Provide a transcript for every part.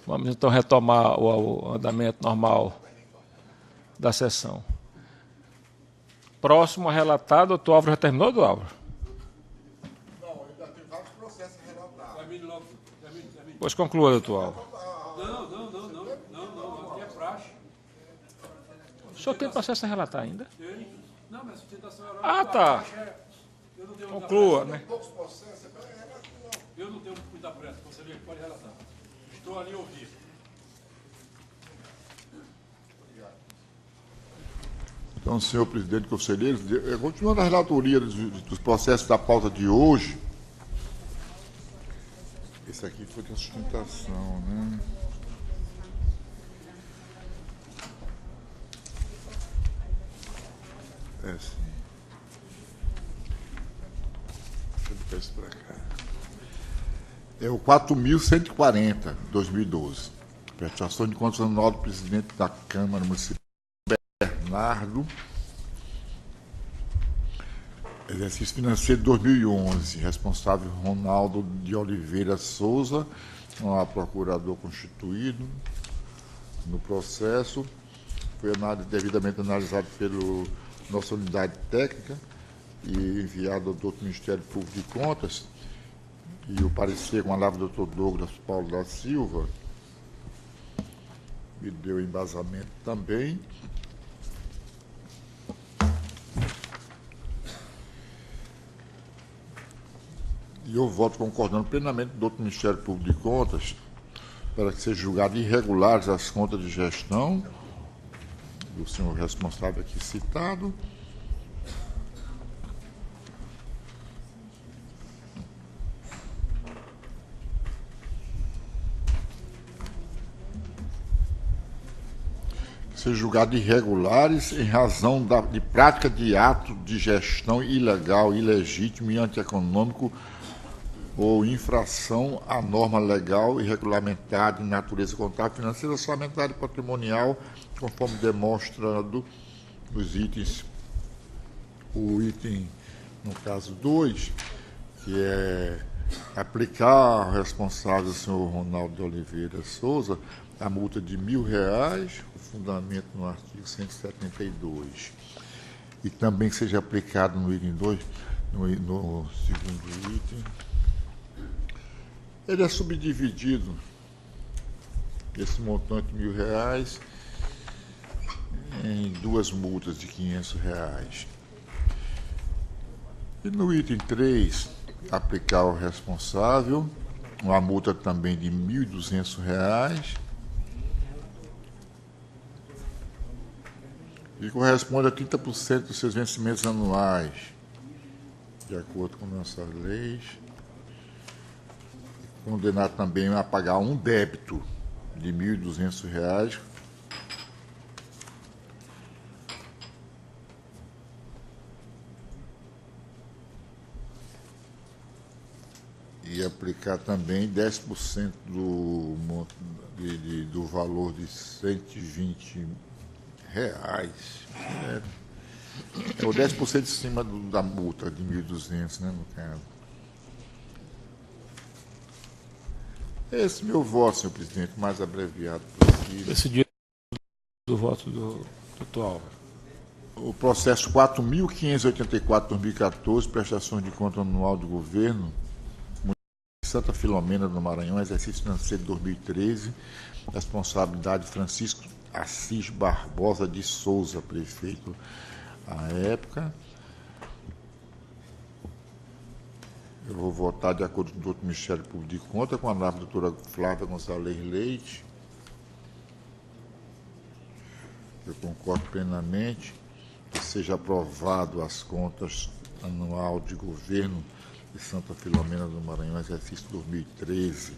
Vamos então retomar o andamento normal da sessão. Próximo a relatar, doutor Álvaro já terminou, doutor Álvaro? Não, ainda tem vários processos a relatar. Pois conclua, doutor Álvaro. Não, aqui é praxe. O senhor tem processo a relatar ainda? Tem. Não, mas sustentação oral. Ah, tá. Eu não tenho muita Conclua, pressa. né? Poucos processos, Eu não tenho muita pressa, conselheiro, pode relatar. Estou ali a ouvir. Então, senhor presidente, conselheiros, continuando a relatoria dos processos da pauta de hoje, esse aqui foi da sustentação, né? É sim. Deixa eu botar isso para cá. É o 4.140, 2012. Prestação de contas anual do presidente da Câmara Municipal, Bernardo. Exercício financeiro de 2011. Responsável Ronaldo de Oliveira Souza, procurador constituído no processo. Foi devidamente analisado pela nossa unidade técnica e enviado ao doutor Ministério Público de Contas. E o parecer com a palavra do doutor Douglas Paulo da Silva me deu embasamento também. E eu voto concordando plenamente do doutor Ministério Público de Contas para que seja julgado irregulares as contas de gestão do senhor responsável aqui citado. Ser julgado irregulares em razão de prática de ato de gestão ilegal, ilegítimo e antieconômico ou infração à norma legal e regulamentar de natureza contábil, financeira, orçamentária e patrimonial, conforme demonstrado nos itens. O item, no caso 2, que é aplicar ao responsável, o senhor Ronaldo de Oliveira Souza, a multa de R$ 1.000, o fundamento no artigo 172. E também seja aplicado no item 2, no segundo item. Ele é subdividido, esse montante de R$ 1.000, em duas multas de R$ 500. E no item 3, aplicar ao responsável uma multa também de R$ 1.200, e corresponde a 30% dos seus vencimentos anuais, de acordo com nossas leis. Condenar também a pagar um débito de R$ 1.200, e aplicar também 10% do valor de R$ 120. É o 10% em cima da multa de 1.200, né, no caso. Esse meu voto, senhor presidente, mais abreviado possível. Decidido do voto do doutor Álvaro. O processo 4.584/2014, prestações de conta anual do governo, Santa Filomena do Maranhão, exercício financeiro de 2013, responsabilidade Francisco Assis Barbosa de Souza, prefeito à época. Eu vou votar de acordo com o doutor Ministério Público de Contas, com a nova doutora Flávia Gonçalves Leite. Eu concordo plenamente que seja aprovado as contas anual de governo de Santa Filomena do Maranhão, exercício 2013.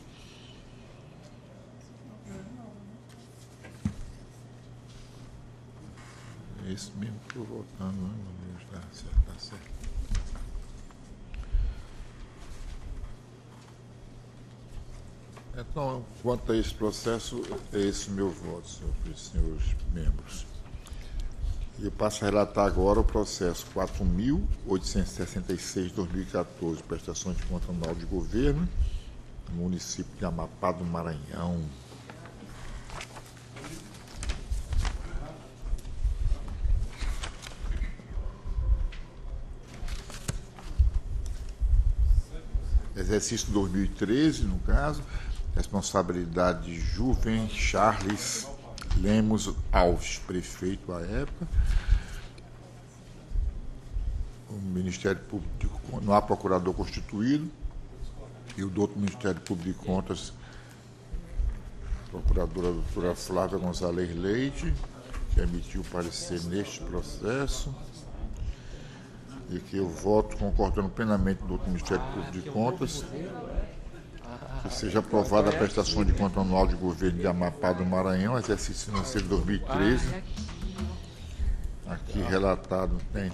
É isso mesmo que eu estou votando, né, meu Deus? Tá certo. Então, quanto a esse processo, é esse meu voto, senhores membros. E eu passo a relatar agora o processo 4.866/2014, prestações de conta anual de governo, no município de Amapá do Maranhão. exercício 2013, no caso, responsabilidade de Juven Charles Lemos Alves, prefeito à época. O Ministério Público, não há procurador constituído, e o do outro Ministério Público de Contas, procuradora doutora Flávia Gonzalez Leite, que emitiu parecer neste processo, e que eu voto concordando plenamente do outro Ministério Público de Contas, que seja aprovada a prestação de conta anual de governo de Amapá do Maranhão, exercício financeiro 2013, aqui relatado tem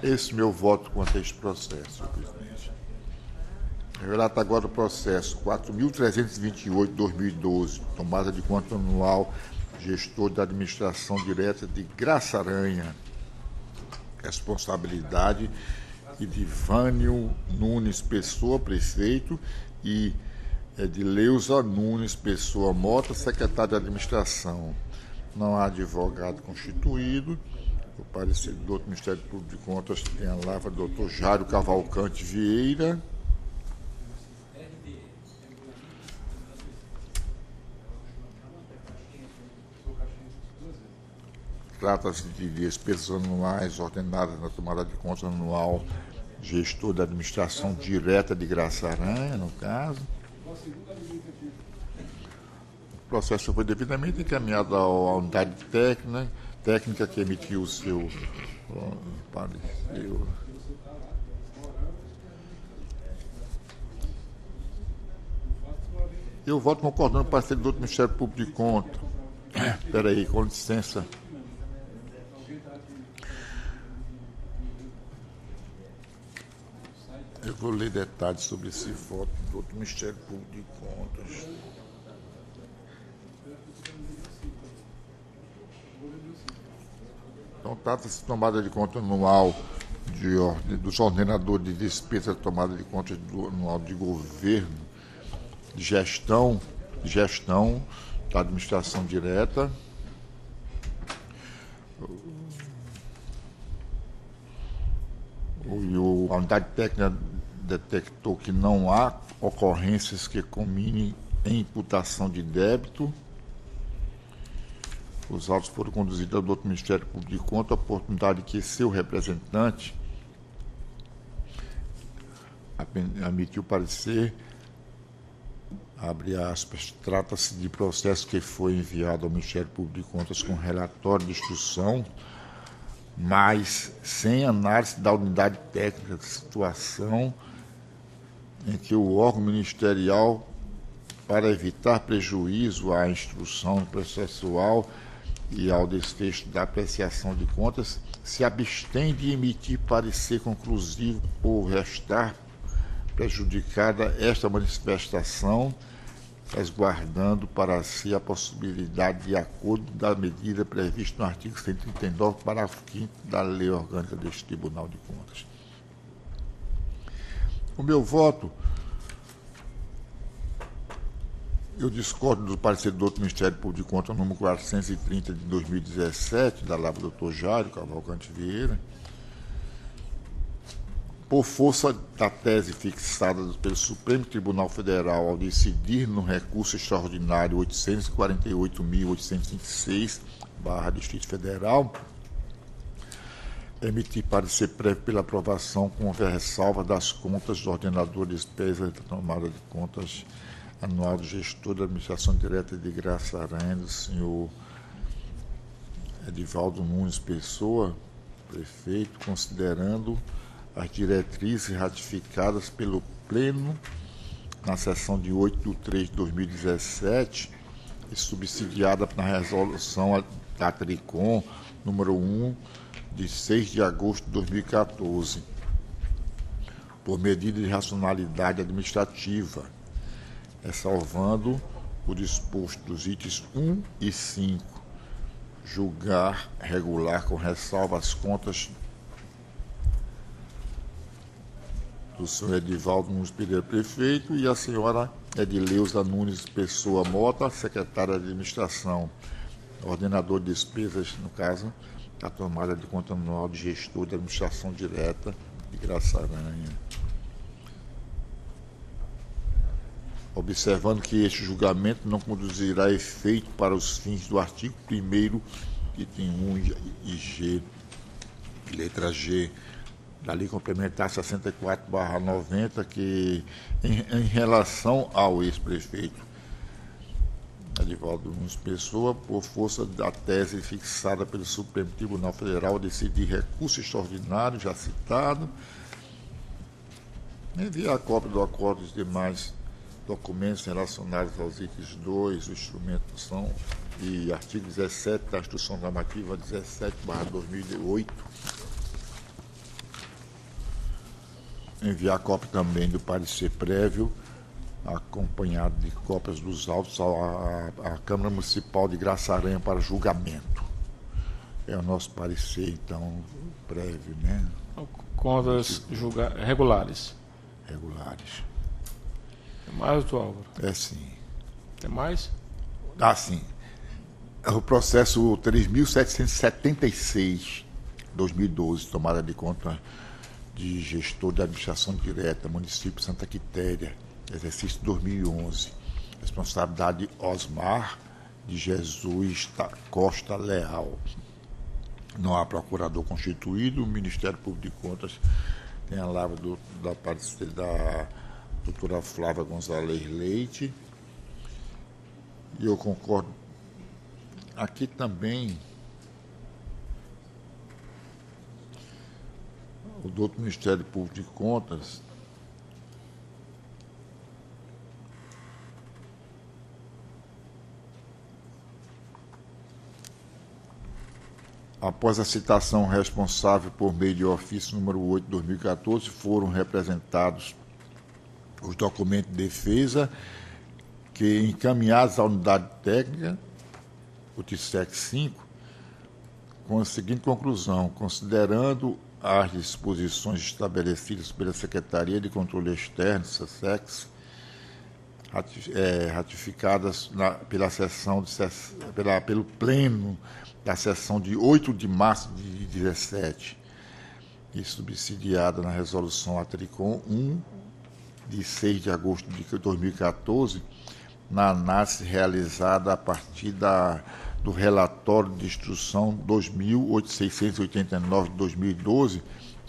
esse meu voto quanto a este processo, senhor presidente. Eu relato agora o processo 4.328/2012, tomada de conta anual, gestor da administração direta de Graça Aranha, responsabilidade de Vânio Nunes Pessoa, prefeito, e Edileuza Nunes Pessoa Mota, secretário de administração. Não há advogado constituído. O parecer do outro Ministério Público de Contas tem a lavra do doutor Jário Cavalcante Vieira. Trata-se de despesas anuais ordenadas na tomada de conta anual, gestor da administração direta de Graça Aranha, no caso. O processo foi devidamente encaminhado à unidade técnica que emitiu o seu parecer. Eu voto concordando com o parecer do outro Ministério Público de Contas. Espera aí, com licença. Eu vou ler detalhes sobre esse voto do outro Ministério Público de Contas. Então, trata-se de tomada de conta anual dos ordenadores de despesa, tomada de conta anual de governo, de gestão da administração direta. A unidade técnica detectou que não há ocorrências que culminem em imputação de débito. Os autos foram conduzidos ao outro Ministério Público de Contas, a oportunidade que seu representante emitiu parecer, abre aspas, trata-se de processo que foi enviado ao Ministério Público de Contas com relatório de instrução, mas sem análise da unidade técnica de situação em que o órgão ministerial, para evitar prejuízo à instrução processual e ao desfecho da apreciação de contas, se abstém de emitir parecer conclusivo por restar prejudicada esta manifestação, resguardando para si a possibilidade de acordo da medida prevista no artigo 139, parágrafo 5º da Lei Orgânica deste Tribunal de Contas. O meu voto, eu discordo do parecer do outro Ministério Público de Contas, número 430 de 2017, da lavra do Dr. Jário Cavalcante Vieira, por força da tese fixada pelo Supremo Tribunal Federal ao decidir no recurso extraordinário 848.826/Distrito Federal, emitir parecer prévio pela aprovação com ressalva das contas do ordenador de despesas da tomada de contas anual do gestor da administração direta de Graça Aranha, do senhor Edivaldo Nunes Pessoa, prefeito, considerando as diretrizes ratificadas pelo Pleno na sessão de 8/3/2017 e subsidiada na resolução da TRICOM número 1 de 6 de agosto de 2014, por medida de racionalidade administrativa, ressalvando o disposto dos itens 1 e 5, julgar regular com ressalva as contas do senhor Edivaldo Nunes Pereira, prefeito, e a senhora Edileuza Nunes Pessoa Mota, secretária de administração, ordenador de despesas, no caso, da tomada de conta anual de gestor da administração direta de Graça Aranha. observando que este julgamento não conduzirá efeito para os fins do artigo 1º, item 1 e G, letra G, da Lei Complementar 64/90, que em relação ao ex-prefeito Edivaldo Nunes Pessoa, por força da tese fixada pelo Supremo Tribunal Federal, decidir recurso extraordinário, já citado, enviar a cópia do acordo e os demais documentos relacionados aos itens 2, o instrumento são, e artigo 17 da Instrução Normativa 17/2008, enviar a cópia também do parecer prévio, acompanhado de cópias dos autos à Câmara Municipal de Graçaranha para julgamento. É o nosso parecer, então, prévio, né? Contas regulares. Regulares. Tem mais, doutor Álvaro? É sim. Tem mais? Ah, sim. É o processo 3.776, 2012, tomada de conta de gestor de administração direta, município de Santa Quitéria, exercício 2011. Responsabilidade Osmar de Jesus Costa Leal. Não há procurador constituído, o Ministério Público de Contas tem a lavra da doutora Flávia Gonzalez Leite. E eu concordo. Aqui também o doutor Ministério Público de Contas após a citação responsável por meio de ofício número 8 de 2014, foram representados os documentos de defesa que, encaminhados à unidade técnica, o TSEC 5, com a seguinte conclusão: considerando as disposições estabelecidas pela Secretaria de Controle Externo, SECEX, ratificadas pela sessão pelo Pleno da sessão de 8 de março de 2017 e subsidiada na resolução ATRICOM 1 de 6 de agosto de 2014, na análise realizada a partir do relatório de instrução 2.689 de 2012,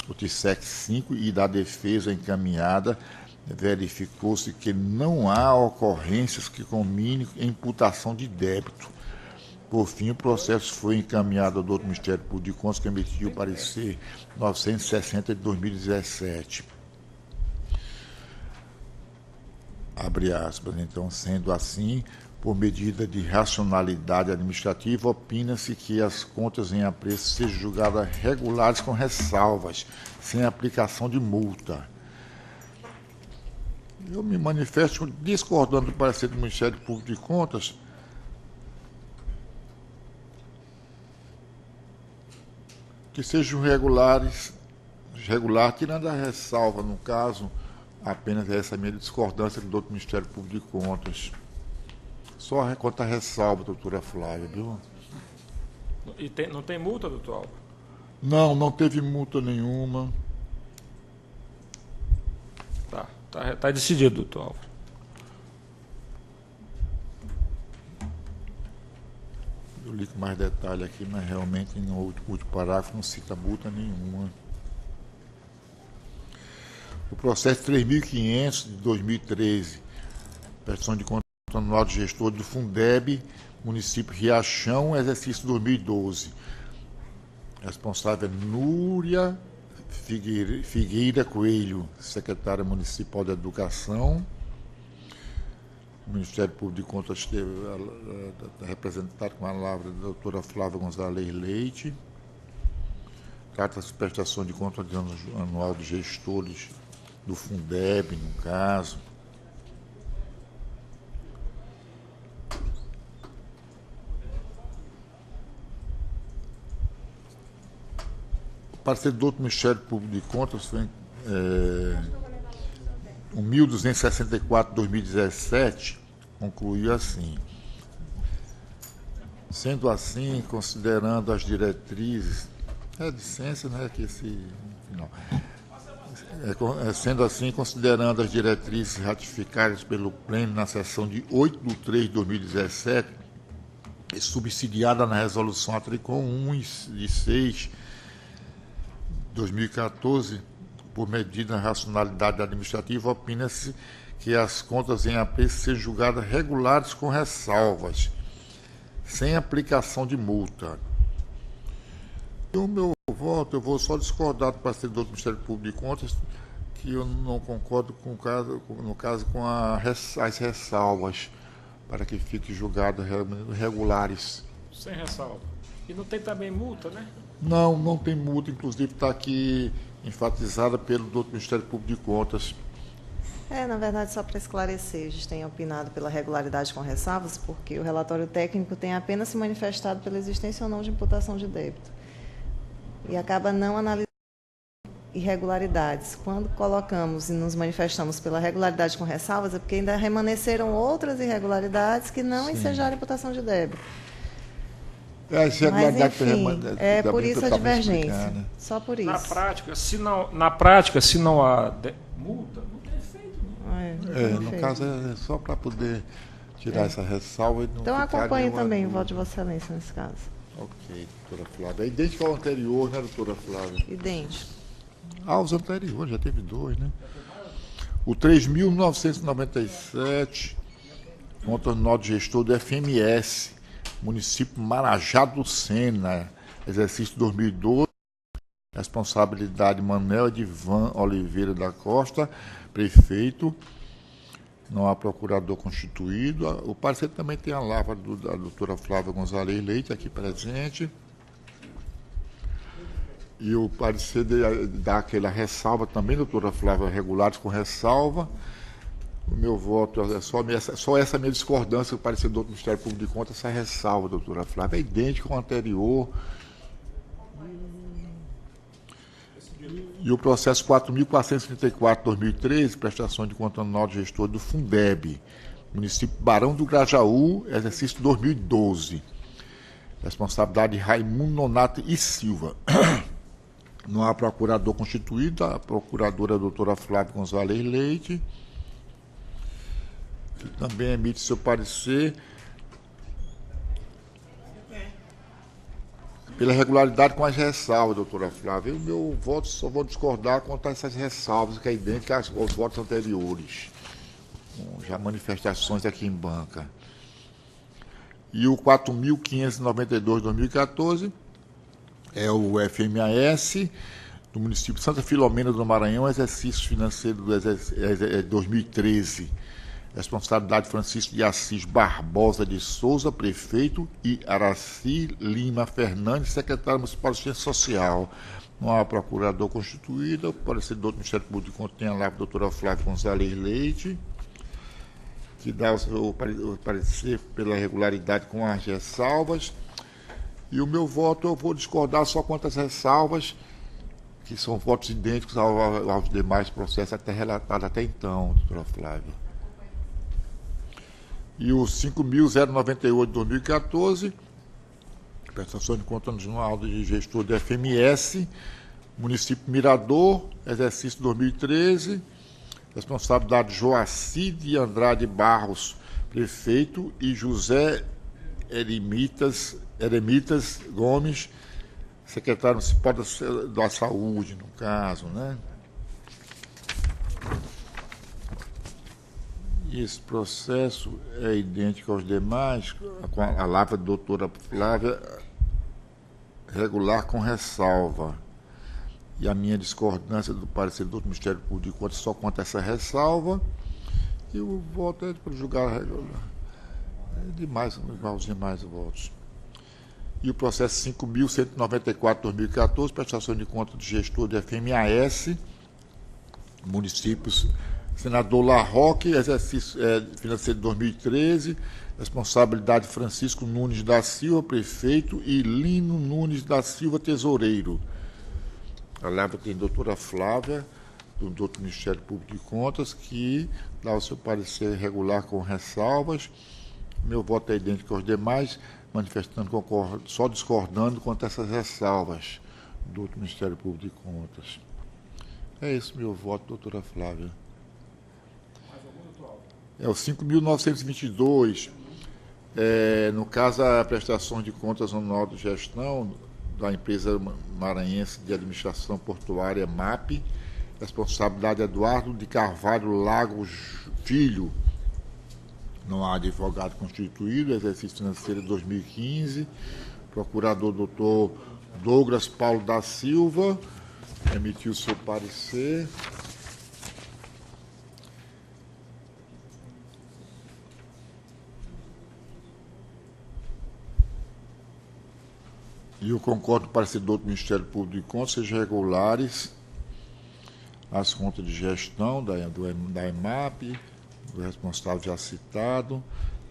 o TSEC 5, e da defesa encaminhada, verificou-se que não há ocorrências que combinem imputação de débito. Por fim, o processo foi encaminhado ao doutor Ministério Público de Contas, que emitiu o parecer 960 de 2017. Abre aspas. Então, sendo assim, por medida de racionalidade administrativa, opina-se que as contas em apreço sejam julgadas regulares com ressalvas, sem aplicação de multa. Eu me manifesto discordando do parecer do Ministério Público de Contas, que sejam regular, tirando a ressalva, no caso, apenas essa minha discordância do outro Ministério Público de Contas. Só quanto a ressalva, doutora Flávia, viu? E não tem multa, doutor Álvaro? Não teve multa nenhuma. Tá decidido, doutor Álvaro. Eu li com mais detalhe aqui, mas realmente no último parágrafo não cita multa nenhuma. O processo 3.500 de 2013, prestação de conta anual de gestor do Fundeb, município Riachão, exercício 2012. Responsável é Núria Figueira Coelho, secretária municipal de Educação. O Ministério Público de Contas esteve representado com a palavra da doutora Flávia Gonzalez Leite. Trata-se de prestação de conta anual de gestores do Fundeb, no caso. O parecer do outro Ministério Público de Contas foi 1.264 de 2017, concluiu assim: sendo assim, considerando as diretrizes, licença, né, que esse final, Sendo assim, considerando as diretrizes ratificadas pelo Pleno na sessão de 8 de 3 de 2017, e subsidiada na Resolução ATRICOM 1 de 6 de 2014, por medida de racionalidade administrativa, opina-se que as contas em AP sejam julgadas regulares com ressalvas, sem aplicação de multa. E o meu voto, eu vou só discordar do parecer do Ministério Público de Contas, que eu não concordo com as ressalvas, para que fique julgado regulares. Sem ressalva. E não tem também multa, né? Não tem multa, inclusive está aqui enfatizada pelo doutor Ministério Público de Contas. Na verdade, só para esclarecer, a gente tem opinado pela regularidade com ressalvas, porque o relatório técnico tem apenas se manifestado pela existência ou não de imputação de débito. E acaba não analisando irregularidades. Quando colocamos e nos manifestamos pela regularidade com ressalvas, é porque ainda remanesceram outras irregularidades que não ensejaram imputação de débito. Mas, enfim, é por isso a divergência. Explicar, né? Só por isso. Na prática, se não há multa, não tem efeito. No caso, é só para poder tirar essa ressalva. E não então, acompanhe também o dúvida. voto de Vossa Excelência nesse caso. Ok, doutora Flávia. É idêntico ao anterior, né, doutora Flávia? Idêntico. Os anteriores, já teve dois, né? O 3.997, conta anual de gestor do FMS, município Marajá do Sena, exercício 2012, responsabilidade Manuel Edivan Oliveira da Costa, prefeito, não há procurador constituído. O parecer também tem a lavra da doutora Flávia Gonzalez Leite, aqui presente. E o parecer dá aquela ressalva também, doutora Flávia, regulares com ressalva. O meu voto é só essa minha discordância, o parecer do Ministério Público de Contas, essa ressalva, doutora Flávia, é idêntico ao anterior. E o processo 4.434/2013, prestação de conta anual de gestor do Fundeb, município Barão do Grajaú, exercício 2012. Responsabilidade de Raimundo Nonato e Silva. Não há procurador constituído, a procuradora é a doutora Flávia Gonzalez Leite, que também emite seu parecer pela regularidade com as ressalvas, doutora Flávia. O meu voto, só vou discordar quanto a essas ressalvas, que é idêntica aos votos anteriores, com já manifestações aqui em banca. E o 4.592/2014 é o FMAS do município de Santa Filomena do Maranhão, exercício financeiro do 2013. Responsabilidade Francisco de Assis Barbosa de Souza, prefeito, e Araci Lima Fernandes, secretário municipal de Ciência Social. Não há procurador constituído. O parecer do Ministério Público de Contas tem lá a doutora Flávia Gonzalez Leite, que dá o seu parecer pela regularidade com as ressalvas. E o meu voto, eu vou discordar só quanto às ressalvas, que são votos idênticos aos demais processos até relatados até então, doutora Flávia. E o 5.098/2014, prestação de conta anual de gestor do FMS, município Mirador, exercício 2013, responsabilidade Joaci de Andrade Barros, prefeito, e José Eremitas Gomes, secretário municipal da Saúde, no caso, né? E esse processo é idêntico aos demais, com a lavra da doutora Flávia, regular com ressalva. E a minha discordância do parecer do Ministério Público de Contas só quanto a essa ressalva. E o voto é para julgar regular. É demais, igual os demais votos. E o processo 5.194/2014, prestação de conta de gestor de FMAS, municípios, senador Larroque, exercício financeiro de 2013, responsabilidade Francisco Nunes da Silva, prefeito, e Lino Nunes da Silva, tesoureiro. A lavra tem a doutora Flávia, do doutor Ministério Público de Contas, que dá o seu parecer regular com ressalvas. Meu voto é idêntico aos demais, manifestando, só discordando quanto a essas ressalvas do Ministério Público de Contas. É esse meu voto, doutora Flávia. É o 5.922. No caso, a prestação de contas anual de gestão da empresa maranhense de administração portuária MAP, responsabilidade Eduardo de Carvalho Lagos Filho. Não há advogado constituído, exercício financeiro de 2015. Procurador doutor Douglas Paulo da Silva emitiu seu parecer. E eu concordo com o parecer do Ministério Público de Contas, sejam regulares as contas de gestão da EMAP, do responsável já citado.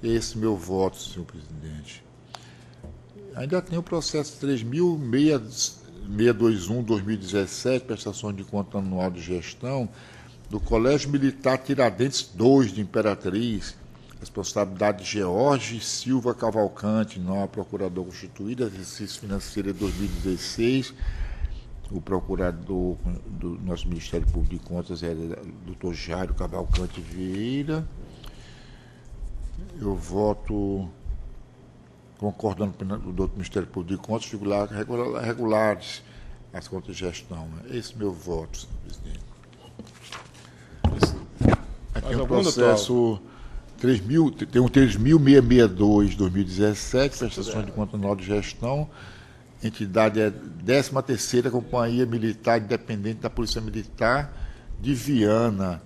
Esse meu voto, senhor presidente. Ainda tem o processo 3.621/2017, prestação de conta anual de gestão, do Colégio Militar Tiradentes II de Imperatriz, responsabilidade de George Silva Cavalcante, não há procurador constituído, exercício financeiro de 2016. O procurador do nosso Ministério Público de Contas é o Dr. Jairo Cavalcante Vieira. Eu voto concordando com o do Ministério Público de Contas, regulares as contas de gestão. Esse é meu voto, senhor presidente. Aqui é o processo 3.662/2017, prestação de conta anual de gestão. Entidade é 13ª Companhia Militar Independente da Polícia Militar de Viana.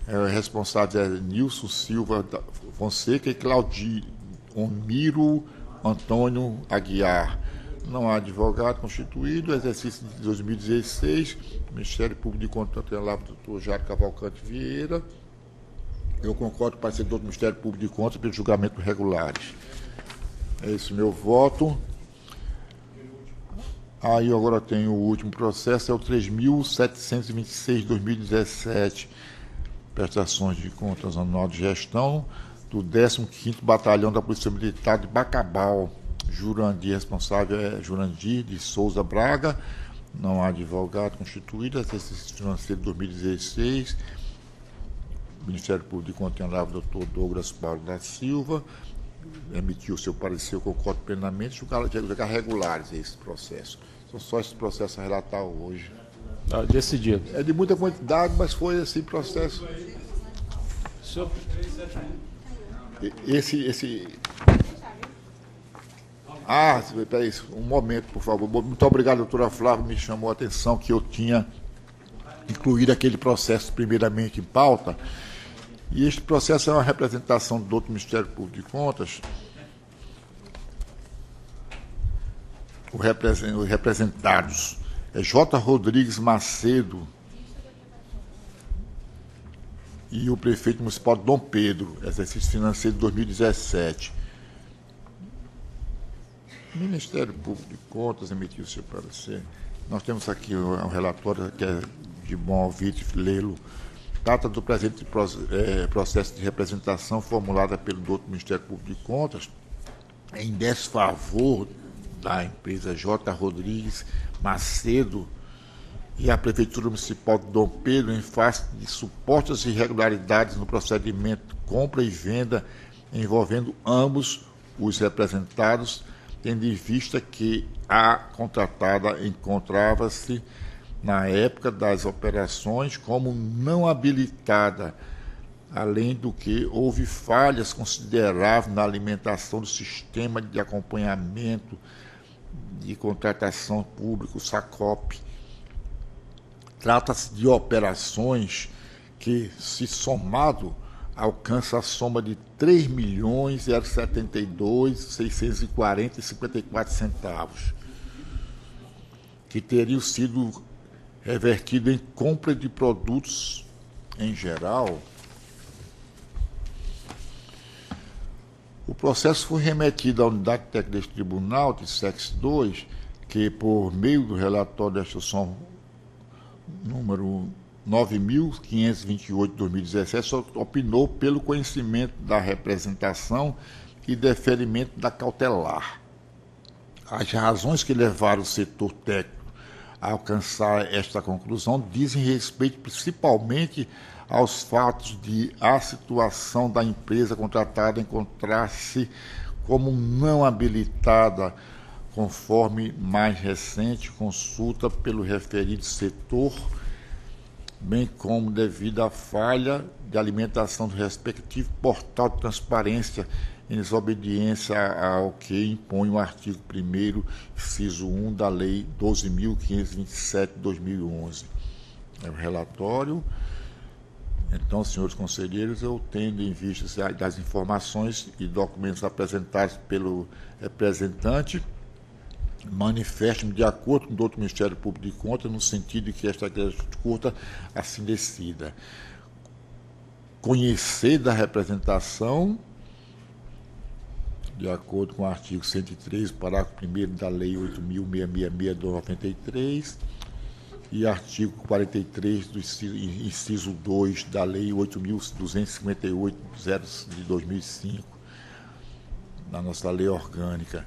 O responsável é Nilson Silva Fonseca e Claudir-Miro Antônio Aguiar. Não há advogado constituído. Exercício de 2016. Ministério Público de Contas tem lá o doutor Jairo Cavalcante Vieira. Eu concordo com o parecer do Ministério Público de Contas pelos julgamentos regulares. É esse o meu voto. Aí agora tem o último processo, é o 3.726/2017, prestações de contas anual de gestão do 15º Batalhão da Polícia Militar de Bacabal. Jurandir, responsável é Jurandir de Souza Braga, não há advogado constituído, exercício financeiro de 2016. O Ministério Público de Contas tem lá o doutor Douglas Paulo da Silva, emitiu o seu parecer, eu concordo plenamente, julgar regulares esse processo. São só esses processos a relatar hoje. Decidido. É de muita quantidade, mas foi assim processo. Senhor... Peraí, um momento, por favor. Muito obrigado, doutora Flávia, me chamou a atenção que eu tinha incluído aquele processo primeiramente em pauta. E este processo é uma representação do outro Ministério Público de Contas. Os representados é J. Rodrigues Macedo e o prefeito municipal de Dom Pedro, exercício financeiro de 2017. O Ministério Público de Contas emitiu seu parecer. Nós temos aqui um relatório que é de bom ouvinte lê-lo. Trata do presente processo de representação formulada pelo doutor Ministério Público de Contas em desfavor da empresa J. Rodrigues Macedo e a Prefeitura Municipal de Dom Pedro em face de supostas irregularidades no procedimento compra e venda envolvendo ambos os representados, tendo em vista que a contratada encontrava-se na época das operações como não habilitada, além do que houve falhas consideráveis na alimentação do sistema de acompanhamento de contratação pública, o SACOP. Trata-se de operações que, se somado, alcança a soma de R$ 3.072.640,54, que teriam sido revertidos em compra de produtos em geral. O processo foi remetido à unidade técnica deste tribunal, de SEX 2, que, por meio do relatório da instrução número 9.528 de 2017, opinou pelo conhecimento da representação e deferimento da cautelar. As razões que levaram o setor técnico a alcançar esta conclusão dizem respeito principalmente aos fatos de a situação da empresa contratada encontrar-se como não habilitada, conforme mais recente consulta pelo referido setor, bem como devido à falha de alimentação do respectivo portal de transparência em desobediência ao que impõe o artigo 1º, inciso 1 da Lei 12.527 de 2011. É o relatório. Então, senhores conselheiros, eu tendo em vista das informações e documentos apresentados pelo representante, manifesto-me de acordo com o doutor Ministério Público de Contas, no sentido de que esta curta assim decida. Conhecer da representação, de acordo com o artigo 103, parágrafo 1º da Lei 8.666 de 93, e artigo 43 do inciso 2 da Lei 8.258 de 2005, da nossa lei orgânica,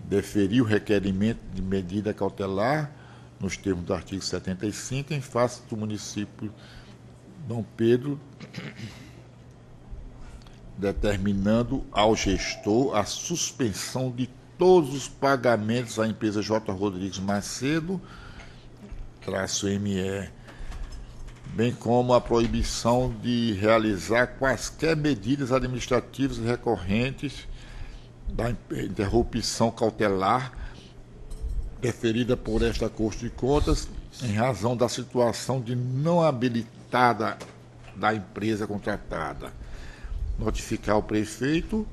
deferir o requerimento de medida cautelar nos termos do artigo 75 em face do município Dom Pedro, determinando ao gestor a suspensão de todos os pagamentos à empresa J. Rodrigues Macedo, -ME, bem como a proibição de realizar quaisquer medidas administrativas recorrentes da interrupção cautelar deferida por esta Corte de Contas em razão da situação de não habilitada da empresa contratada. Notificar o prefeito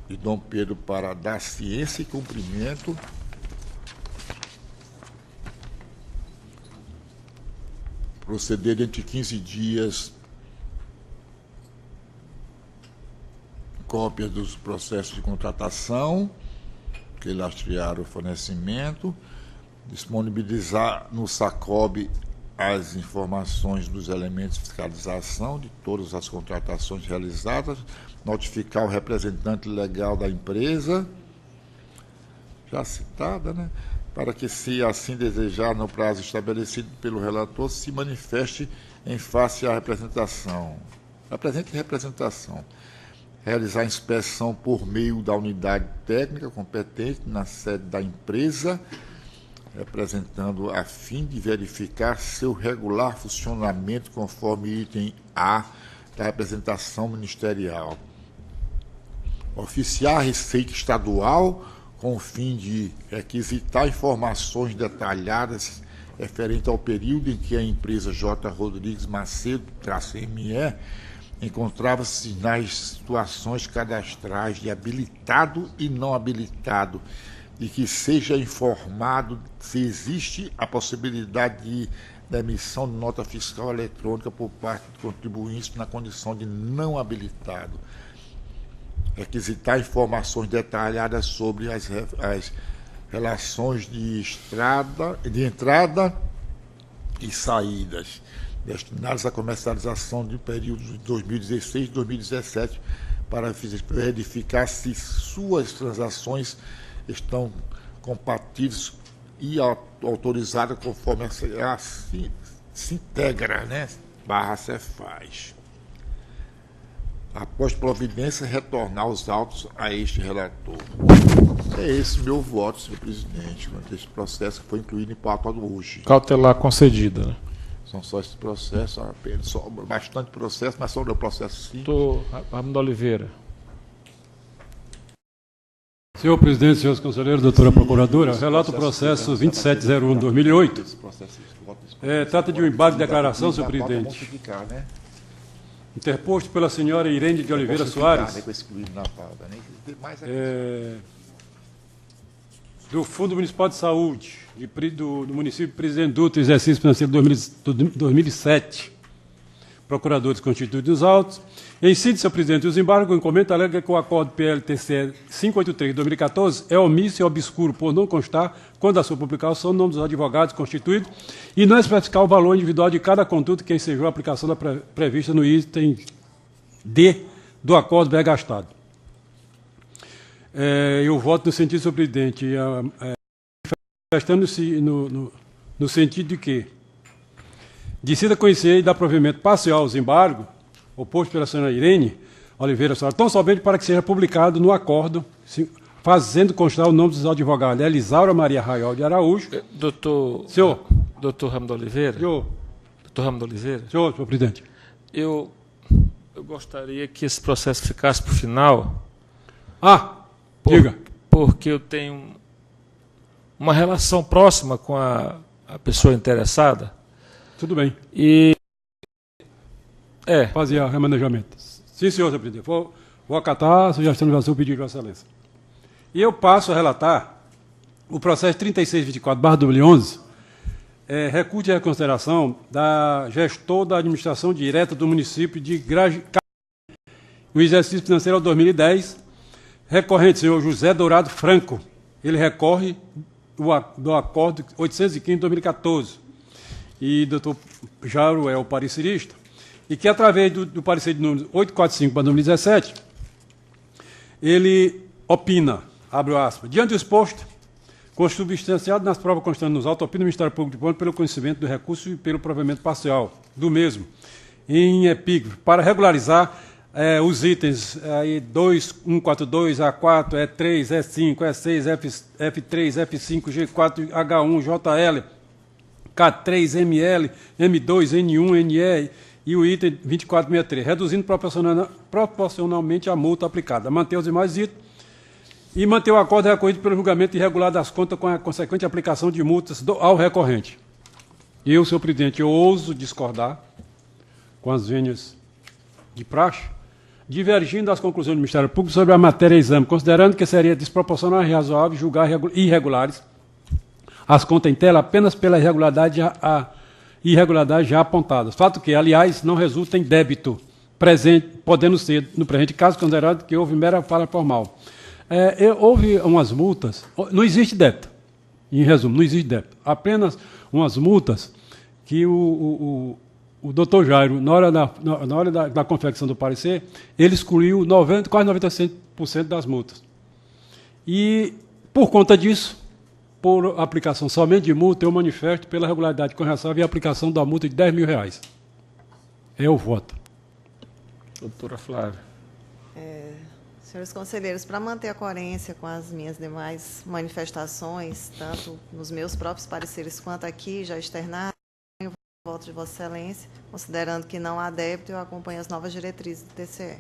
de Dom Pedro para dar ciência e cumprimento proceder dentro de 15 dias cópias dos processos de contratação que lastrearam o fornecimento, disponibilizar no SACOB as informações dos elementos de fiscalização de todas as contratações realizadas, notificar o representante legal da empresa, já citada, né? Para que, se assim desejar, no prazo estabelecido pelo relator, se manifeste em face à representação. Apresente representação. Realizar inspeção por meio da unidade técnica competente na sede da empresa, representando a fim de verificar seu regular funcionamento conforme item A da representação ministerial. Oficiar a Receita Estadual com o fim de requisitar informações detalhadas referente ao período em que a empresa J. Rodrigues Macedo, -ME, encontrava-se nas situações cadastrais de habilitado e não habilitado, de que seja informado se existe a possibilidade de emissão de nota fiscal eletrônica por parte do contribuinte na condição de não habilitado. Requisitar informações detalhadas sobre as relações de entrada e saídas destinadas à comercialização de períodos de 2016 e 2017 para verificar se suas transações estão compatíveis e autorizadas conforme se integra, né? /Cefaz. Após providência, retornar os autos a este relator. É esse o meu voto, senhor presidente, quanto a esse processo que foi incluído em pauta hoje. Cautelar concedida, né? São só esses processos, apenas, só bastante processo, mas só o processo sim. Doutor Raimundo Oliveira. Senhor presidente, senhores conselheiros, doutora procuradora, relato o processo 2701/2008. Trata de um embargo de declaração, senhor presidente, interposto pela senhora Irene de Oliveira Soares, do Fundo Municipal de Saúde, do município de Presidente Dutra, exercício financeiro 2007, procuradores constituídos nos autos. Em síntese, senhor presidente, os embargos em comenta alega que o acordo PLTCE 583 de 2014 é omisso e obscuro por não constar, quando a sua publicação, o nome dos advogados constituídos e não especificar o valor individual de cada conduta que ensejou a aplicação da prevista no item D do acordo bem gastado. Eu voto no sentido, senhor presidente, manifestando-se no sentido de que decida conhecer e dar provimento parcial aos embargos, oposto pela senhora Irene Oliveira Soares, tão somente para que seja publicado no acordo, fazendo constar o nome dos advogados Elisaura Maria Raiol de Araújo. Doutor Ramo de Oliveira. Senhor. Doutor Ramo de Oliveira. Senhor presidente. Eu gostaria que esse processo ficasse para o final. Diga. Porque eu tenho uma relação próxima com a pessoa interessada. Tudo bem. E fazia remanejamento. Sim, senhor presidente. Vou acatar a sugestão de seu pedido de Vossa Excelência. E eu passo a relatar o processo 3624/2011, recurso de reconsideração da gestor da administração direta do município de o exercício financeiro ao 2010, recorrente, senhor José Dourado Franco. Ele recorre do acordo 815 de 2014. E doutor Jairo é o parecerista, e que, através do parecer de número 845/2017, ele opina, abre aspas, diante do exposto, consubstanciado nas provas constantes nos autos, opina o Ministério Público de Pânico pelo conhecimento do recurso e pelo provimento parcial do mesmo, em epígrafe, para regularizar os itens I2142, A4, E3, E5, E6, F3, F5, G4, H1, JL, K3, ML, M2, N1, NE e o item 2463, reduzindo proporcionalmente a multa aplicada. Manter os demais itens e manter o acordo recorrido pelo julgamento irregular das contas com a consequente aplicação de multas ao recorrente. Eu, senhor presidente, eu ouso discordar com as vênias de praxe, divergindo das conclusões do Ministério Público sobre a matéria exame, considerando que seria desproporcional e razoável julgar irregulares as contas em tela apenas pela irregularidade já apontadas. Fato que, aliás, não resulta em débito presente, podendo ser, no presente caso, considerado que houve mera falha formal. Houve umas multas, não existe débito, em resumo, não existe débito, apenas umas multas que o doutor Jairo, na hora da confecção do parecer, ele excluiu quase 96% das multas. E, por conta disso, por aplicação somente de multa, eu manifesto pela regularidade com ressalva e aplicação da multa de R$10 mil. Eu voto. Doutora Flávia. Senhores conselheiros, para manter a coerência com as minhas demais manifestações, tanto nos meus próprios pareceres quanto aqui, já externado, eu voto de Vossa Excelência, considerando que não há débito, eu acompanho as novas diretrizes do TCE.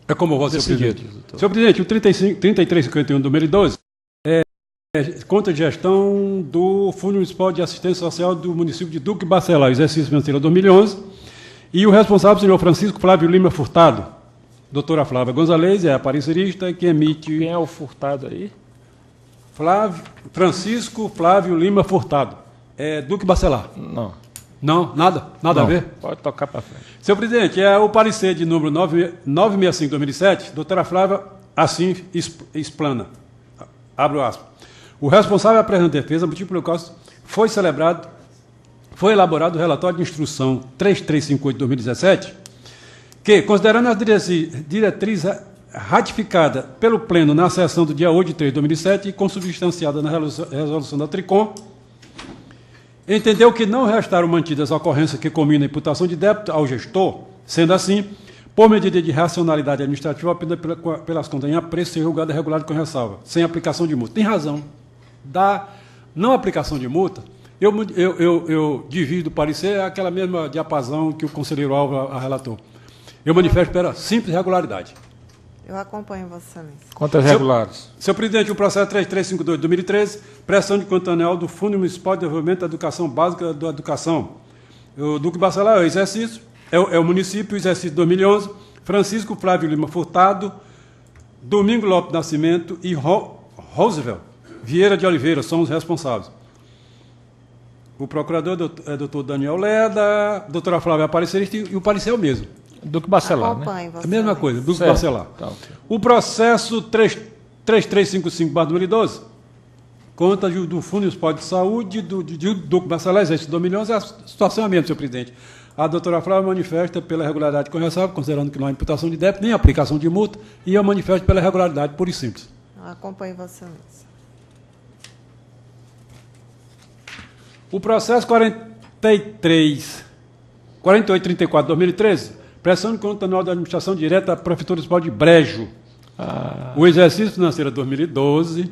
É como voto, senhor presidente. Senhor presidente, o 3351 de 2012 conta de gestão do Fundo Municipal de Assistência Social do município de Duque Bacelar, exercício financeiro 2011, e o responsável, senhor Francisco Flávio Lima Furtado. Doutora Flávia Gonzalez é a parecerista que emite... Quem é o Furtado aí? Francisco Flávio Lima Furtado. Duque Bacelar. Não. Não? Nada a ver? Pode tocar para frente. Senhor presidente, o parecer de número 965 de 2007, doutora Flávia assim explana. Abro aspas. O responsável apresenta defesa, motivo pelo qual foi elaborado o relatório de instrução 3358 de 2017, que, considerando as diretrizes ratificadas pelo Pleno na sessão do dia 8 de 3 de 2007 e consubstanciada na resolução da TRICOM, entendeu que não restaram mantidas as ocorrências que combinam a imputação de débito ao gestor, sendo assim, por medida de racionalidade administrativa, apenas pelas contas em apreço, ser julgada regulada com ressalva, sem aplicação de multa. Tem razão. Da não aplicação de multa, eu divido o parecer aquela mesma diapasão que o conselheiro Alva relatou. Eu manifesto pela simples regularidade. Eu acompanho, Vossa Excelência. Contas regulares. Senhor presidente, o processo 3352 de 2013, prestação de conta anual do Fundo Municipal de Desenvolvimento da Educação Básica da Educação. O Duque Bacelar é o exercício, é o município, o exercício de 2011, Francisco Flávio Lima Furtado, Domingo Lopes Nascimento e Roosevelt Vieira de Oliveira são os responsáveis. O procurador é doutor Daniel Leda, a doutora Flávia Aparecerista e o parecer é o mesmo. Duque Bacelar, acompanho, né? A mesma coisa, Duque Certo. Bacelar. Tá, okay. O processo 3355/2012 conta do Fundo Municipal de Saúde do Duque Bacelar, exercício de 2011, a situação é a mesma, senhor presidente. A doutora Flávia manifesta pela regularidade com ressalva, considerando que não há imputação de débito nem aplicação de multa, e eu manifesto pela regularidade pura e simples. Eu acompanho, Vossa Excelência. O processo 4834/2013, pressão de conta anual da administração direta da Prefeitura Municipal de Brejo. O exercício financeiro 2012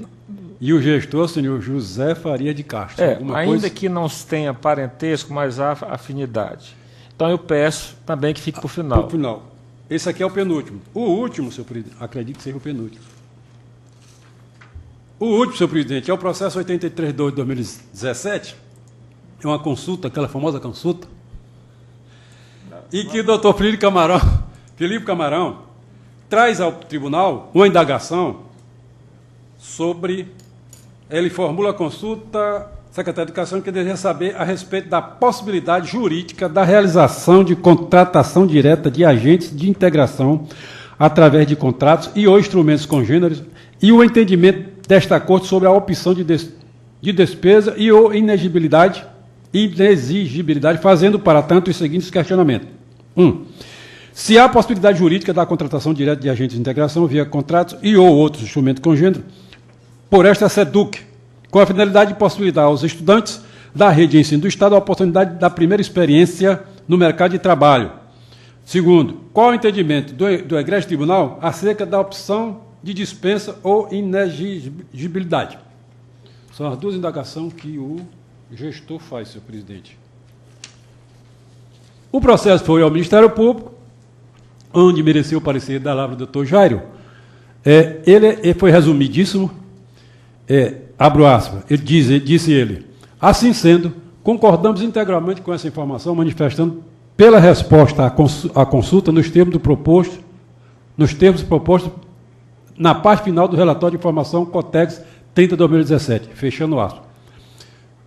e o gestor, senhor José Faria de Castro. Ainda que não tenha parentesco, mas há afinidade. Então eu peço também que fique para o final. Para o final. Esse aqui é o penúltimo. O último, senhor presidente, acredito que seja o penúltimo. O último, senhor presidente, é o processo 83/2017. É uma consulta, aquela famosa consulta, e que o doutor Felipe Camarão traz ao tribunal uma indagação sobre... Ele formula a consulta, secretário de Educação, que deseja saber a respeito da possibilidade jurídica da realização de contratação direta de agentes de integração através de contratos e ou instrumentos congêneres e o entendimento desta Corte sobre a opção de despesa e ou inexigibilidade, fazendo, para tanto, os seguintes questionamentos. 1. Se há possibilidade jurídica da contratação direta de agentes de integração via contratos e ou outros instrumentos congêneres por esta SEDUC, com a finalidade de possibilitar aos estudantes da rede de ensino do Estado a oportunidade da primeira experiência no mercado de trabalho. Segundo, qual o entendimento do egrégio tribunal acerca da opção de dispensa ou inexigibilidade? São as duas indagações que o gestor faz, senhor presidente. O processo foi ao Ministério Público, onde mereceu o parecer da palavra do doutor Jairo. Ele foi resumidíssimo. Abro aspas, disse ele, assim sendo, concordamos integralmente com essa informação, manifestando pela resposta à consulta nos termos propostos na parte final do relatório de informação COTEX 30/2017, fechando aspas.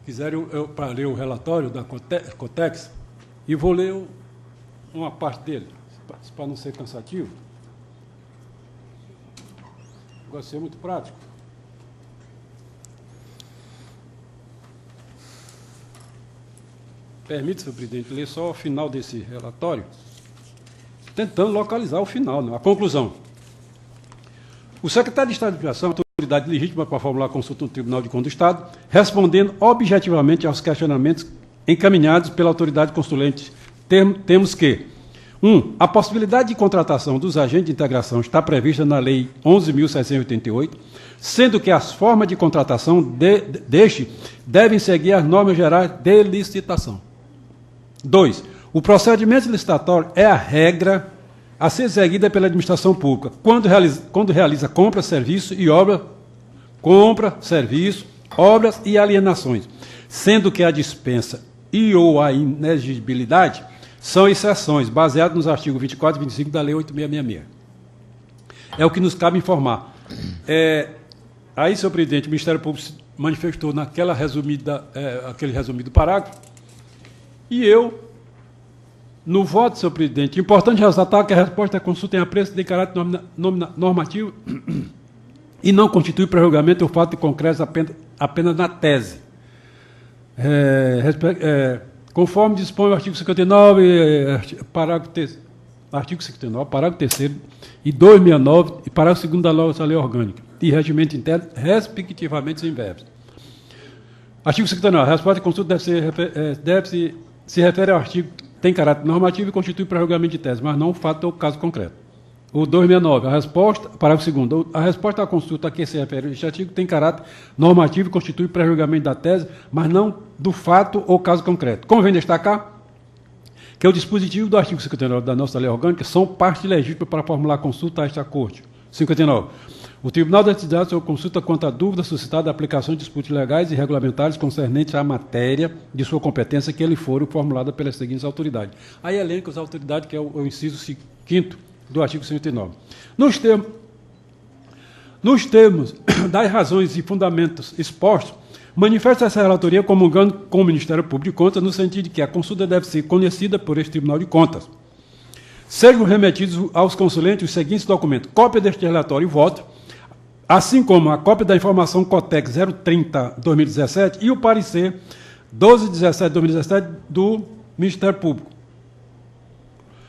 Quiserem para ler o relatório da COTEX, e vou ler uma parte dele, para não ser cansativo. Vai ser muito prático. Permite, senhor presidente, ler só o final desse relatório, tentando localizar o final, né? A conclusão. O secretário de Estado de Educação, autoridade legítima para formular a consulta no Tribunal de Contas do Estado, respondendo objetivamente aos questionamentos encaminhados pela autoridade consulente, temos que 1. A possibilidade de contratação dos agentes de integração está prevista na Lei 11.788, sendo que as formas de contratação deste devem seguir as normas gerais de licitação. 2. O procedimento licitatório é a regra a ser seguida pela administração pública quando realiza compra, serviço e obras e alienações, sendo que a dispensa e ou a inexigibilidade são exceções, baseadas nos artigos 24 e 25 da Lei 8.666. É o que nos cabe informar. Aí, senhor presidente, o Ministério Público se manifestou naquele resumido parágrafo, e eu, no voto, senhor presidente, importante ressaltar que a resposta à consulta tem apreço de caráter normativo e não constitui prerrogamento o fato de concreto apenas na tese. Conforme dispõe o artigo 59, artigo 59, parágrafo 3º e 269, e parágrafo 2º da nossa lei orgânica, e regimento interno, respectivamente, sem verbos. Artigo 59, a resposta à consulta se refere ao artigo que tem caráter normativo e constitui prerrogamento de tese, mas não o fato ou caso concreto. O 269, parágrafo 2º, a resposta à consulta a que se refere este artigo tem caráter normativo e constitui prerrogamento da tese, mas não do fato ou caso concreto. Convém destacar que o dispositivo do artigo 59 da nossa lei orgânica são parte legítima para formular consulta a esta Corte. 59. O Tribunal decidirá sobre consulta quanto à dúvida suscitada da aplicação de disputas legais e regulamentares concernentes à matéria de sua competência que ele for formulada pelas seguintes autoridades. Aí elenca as autoridades, que é o inciso 5º do artigo 59. Nos termos das razões e fundamentos expostos, manifesta essa relatoria comungando com o Ministério Público de Contas no sentido de que a consulta deve ser conhecida por este Tribunal de Contas. Sejam remetidos aos consulentes os seguintes documentos: cópia deste relatório e voto, assim como a cópia da informação COTEX 030/2017 e o parecer 12/17/2017 do Ministério Público.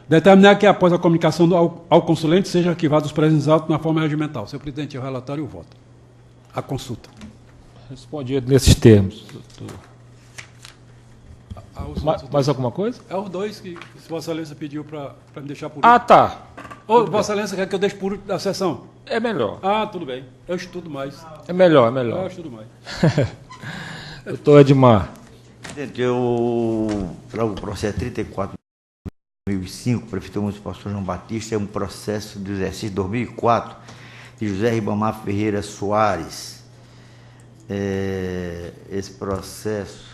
Determinar que, após a comunicação ao consulente, sejam arquivados os presentes autos na forma regimental. Senhor presidente, o relatório e o voto. A consulta. Respondido nesses termos, doutor. Mais alguma coisa? É os dois que Vossa Excelência pediu para me deixar por Ah, tá. Ô, Vossa Excelência quer que eu deixe por da sessão? É melhor. Ah, tudo bem. Eu estudo mais. É melhor, é Eu melhor. estudo mais. Doutor Edmar. Presidente, trago o processo 34/2005, Prefeitura Municipal São João Batista, é um processo do exercício 2004, de José Ribamar Ferreira Soares. Esse processo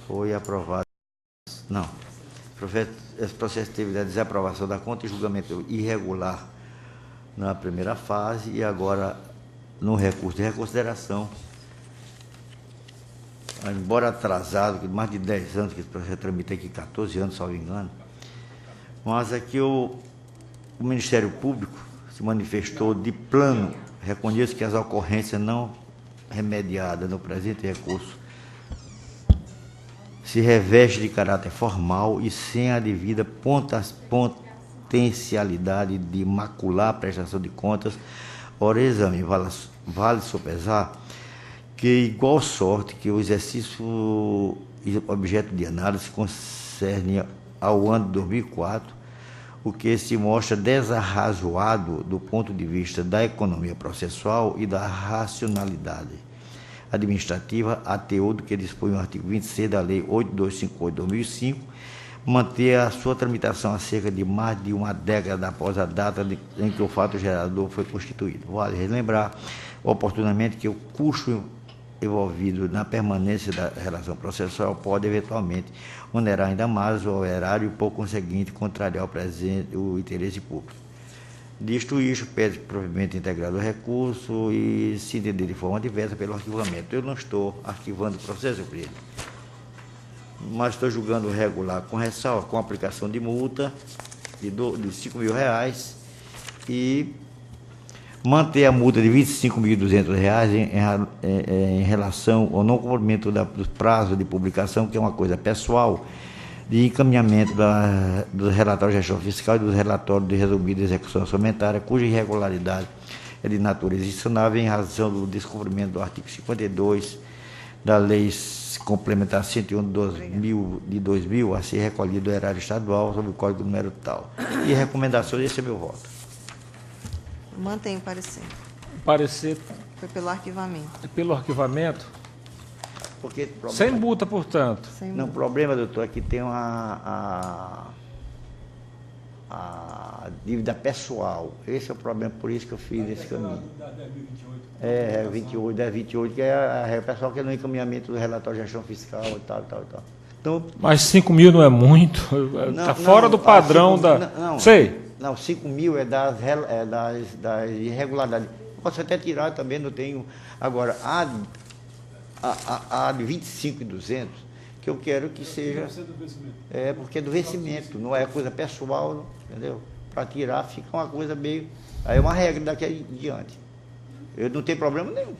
foi aprovado. Não. Esse processo teve a desaprovação da conta e julgamento irregular na primeira fase e agora no recurso de reconsideração. Embora atrasado, que mais de 10 anos que esse processo tramita aqui, 14 anos, salvo engano, mas aqui o Ministério Público se manifestou de plano, reconheço que as ocorrências não remediadas no presente recurso se reveste de caráter formal e sem a devida potencialidade de macular a prestação de contas. Ora, exame, vale sopesar que igual sorte que o exercício objeto de análise concerne ao ano de 2004, o que se mostra desarrazoado do ponto de vista da economia processual e da racionalidade administrativa, ATU, do que dispõe o artigo 26 da Lei 8258/2005, manter a sua tramitação há cerca de mais de uma década após a data em que o fato gerador foi constituído. Vale relembrar oportunamente que o custo envolvido na permanência da relação processual pode eventualmente onerar ainda mais o erário e, por conseguinte, contrariar o interesse público. Disto isto, pede provimento integrado ao recurso e se entender de forma diversa pelo arquivamento. Eu não estou arquivando o processo, presidente, mas estou julgando regular com ressalva, com aplicação de multa de R$5.000 e manter a multa de R$25.200 em relação ao não cumprimento do prazo de publicação, que é uma coisa pessoal, de encaminhamento do relatório de gestão fiscal e dos relatórios de resumida execução orçamentária, cuja irregularidade é de natureza institucional em razão do descumprimento do artigo 52 da Lei Complementar 101 de 2000, a ser recolhido do erário estadual sob o código número tal. E recomendações, esse é meu voto. Mantém o parecer. O parecer Foi pelo arquivamento. é pelo arquivamento. Porque Sem multa, portanto. Sem não, o multa. problema, doutor, é que tem a dívida pessoal. Esse é o problema, por isso que eu fiz esse caminho. Da 10.028. É 28, que é o pessoal que é no encaminhamento do relatório de gestão fiscal e tal. Então, Mas 5 mil não é muito. Está fora do padrão da. Sei. Não, 5.000 é das irregularidades. Posso até tirar também, não tenho. Agora, a de 25.200, que eu quero que seja. Porque é do vencimento, não é coisa pessoal, entendeu? Para tirar fica uma coisa meio. Aí é uma regra daqui em diante. Eu não tenho problema nenhum.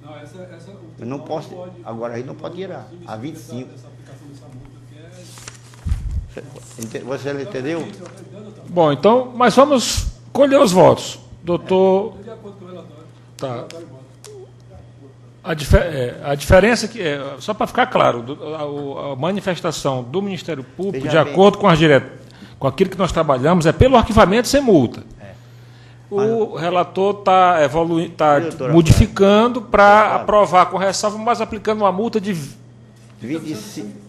Não, Eu não posso. Agora aí não pode tirar. A 25. Você entendeu? Bom, então, mas vamos colher os votos. Doutor. De acordo com o relatório. Tá. A diferença que só para ficar claro, a manifestação do Ministério Público, de acordo com com aquilo que nós trabalhamos, é pelo arquivamento sem multa. O relator está modificando para aprovar com ressalva, mas aplicando uma multa de 25.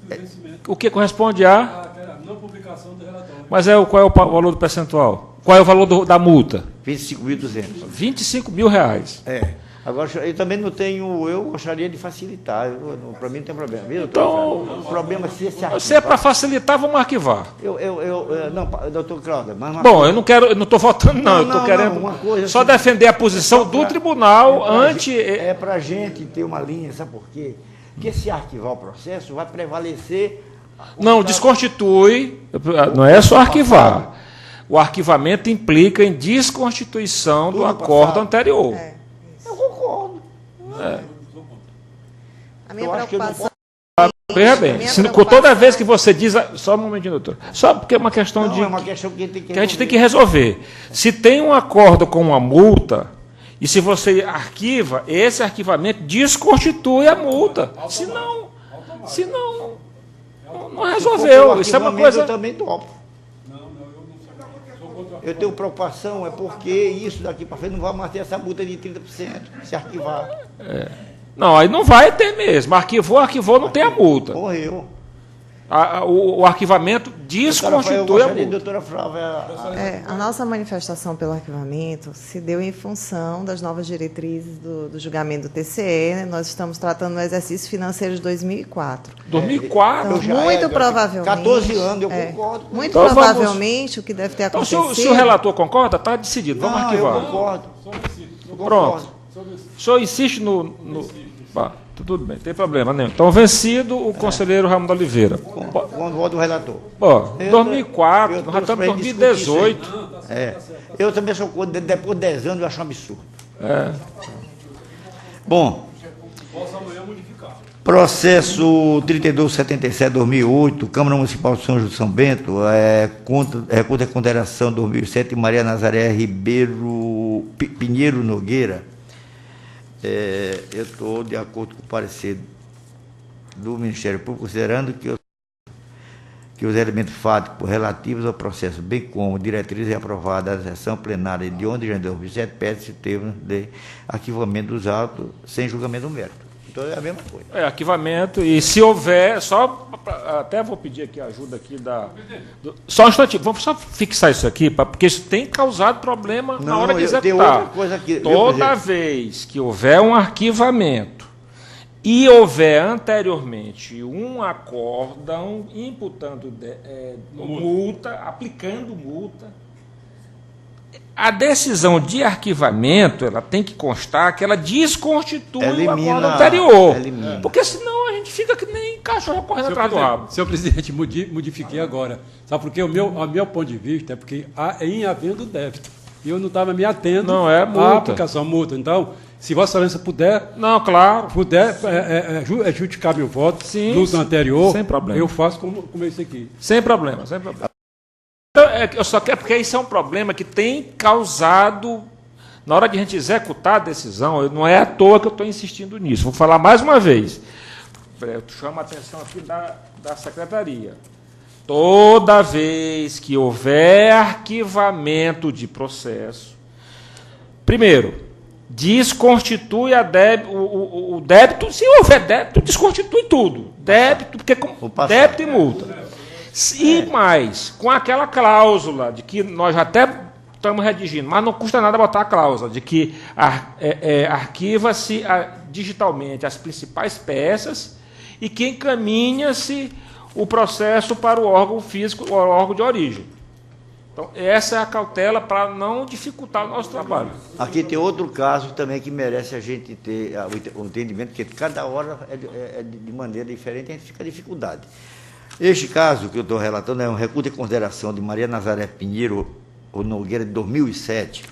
o que corresponde a. Não publicação do relatório. Mas qual é o valor do percentual? Qual é o valor da multa? 25.200. R$25.000. Agora, eu também não tenho, eu gostaria de facilitar, para mim não tem problema. Viu, então, o problema é se esse arquivo. Se é para facilitar, vamos arquivar. Não, doutor Cláudio, mas... Bom, eu não estou votando, não. Eu estou querendo uma coisa só assim, defender a posição do tribunal ante... É para a gente ter uma linha, sabe por quê? Porque se arquivar o processo, vai prevalecer... Não, desconstitui, não é só arquivar. O arquivamento implica em desconstituição do acordo anterior. Eu concordo. A minha preocupação... Veja bem, toda vez que você diz... Só um momentinho, doutor. Só porque é uma questão é uma questão que a gente tem que resolver. Se tem um acordo com uma multa E se você arquiva, esse arquivamento desconstitui a multa. Senão não resolveu. Isso é uma coisa... Eu também topo. Eu tenho preocupação, é porque isso daqui para frente não vai mais ter essa multa de 30%, se arquivar. Não, aí não vai ter mesmo. Arquivou, não tem a multa. Morreu. O arquivamento desconstitui a multa. Doutora Flávia, A nossa manifestação pelo arquivamento se deu em função das novas diretrizes do julgamento do TCE. Né? Nós estamos tratando do exercício financeiro de 2004. 2004? Então, muito provavelmente... 14 anos, eu concordo. Muito Então, provavelmente o que deve ter Então, acontecido... se o relator concorda, está decidido. Vamos arquivar. Eu concordo. Pronto. O senhor insiste no... Tudo bem, tem problema nenhum. Então, vencido o conselheiro Raimundo Oliveira. Quando voto o relator. 2004, nós já estamos em 2018. Eu também sou contra, depois de 10 anos eu acho um absurdo. Bom, processo 3277-2008, Câmara Municipal de São João de São Bento, contra a consideração 2007, Maria Nazaré Ribeiro Pinheiro Nogueira. Eu estou de acordo com o parecer do Ministério Público, considerando que os elementos fáticos relativos ao processo, bem como diretrizes aprovadas da sessão plenária de 11 de janeiro de 2007, pede-se termo de arquivamento dos autos sem julgamento do mérito. Então é a mesma coisa. Arquivamento, e se houver, até vou pedir aqui a ajuda aqui só um instantinho, vamos só fixar isso aqui, porque isso tem causado problema na hora de executar. Tem outra coisa aqui, toda vez que houver um arquivamento e houver anteriormente um acórdão imputando multa, aplicando multa, a decisão de arquivamento, ela tem que constar que ela desconstitui o acordo anterior. Porque senão a gente fica que nem cachorro correndo atrás do rabo. Senhor presidente, modifiquei agora. Sabe por quê? O meu ponto de vista é porque em havendo débito. E eu não estava me atendo à aplicação multa. Então, se Vossa Excelência puder... Não, claro. Puder justificar meu voto no anterior, sem problema. Eu faço como esse aqui. Sem problema. Eu só quero, porque isso é um problema que tem causado, na hora de a gente executar a decisão, não é à toa que eu estou insistindo nisso. Vou falar mais uma vez. Eu chamo a atenção aqui da secretaria. Toda vez que houver arquivamento de processo, primeiro, desconstitui o débito. Se houver débito, desconstitui tudo. Débito, porque débito e multa. E mais, com aquela cláusula de que nós já até estamos redigindo, mas não custa nada botar a cláusula de que arquiva-se digitalmente as principais peças e que encaminha-se o processo para o órgão físico, o órgão de origem. Então, essa é a cautela para não dificultar o nosso trabalho. Aqui tem outro caso também que merece a gente ter o entendimento, que cada hora é de maneira diferente, a gente fica dificuldade. Este caso que eu estou relatando é um recurso de consideração de Maria Nazaré Pinheiro Nogueira, de 2007.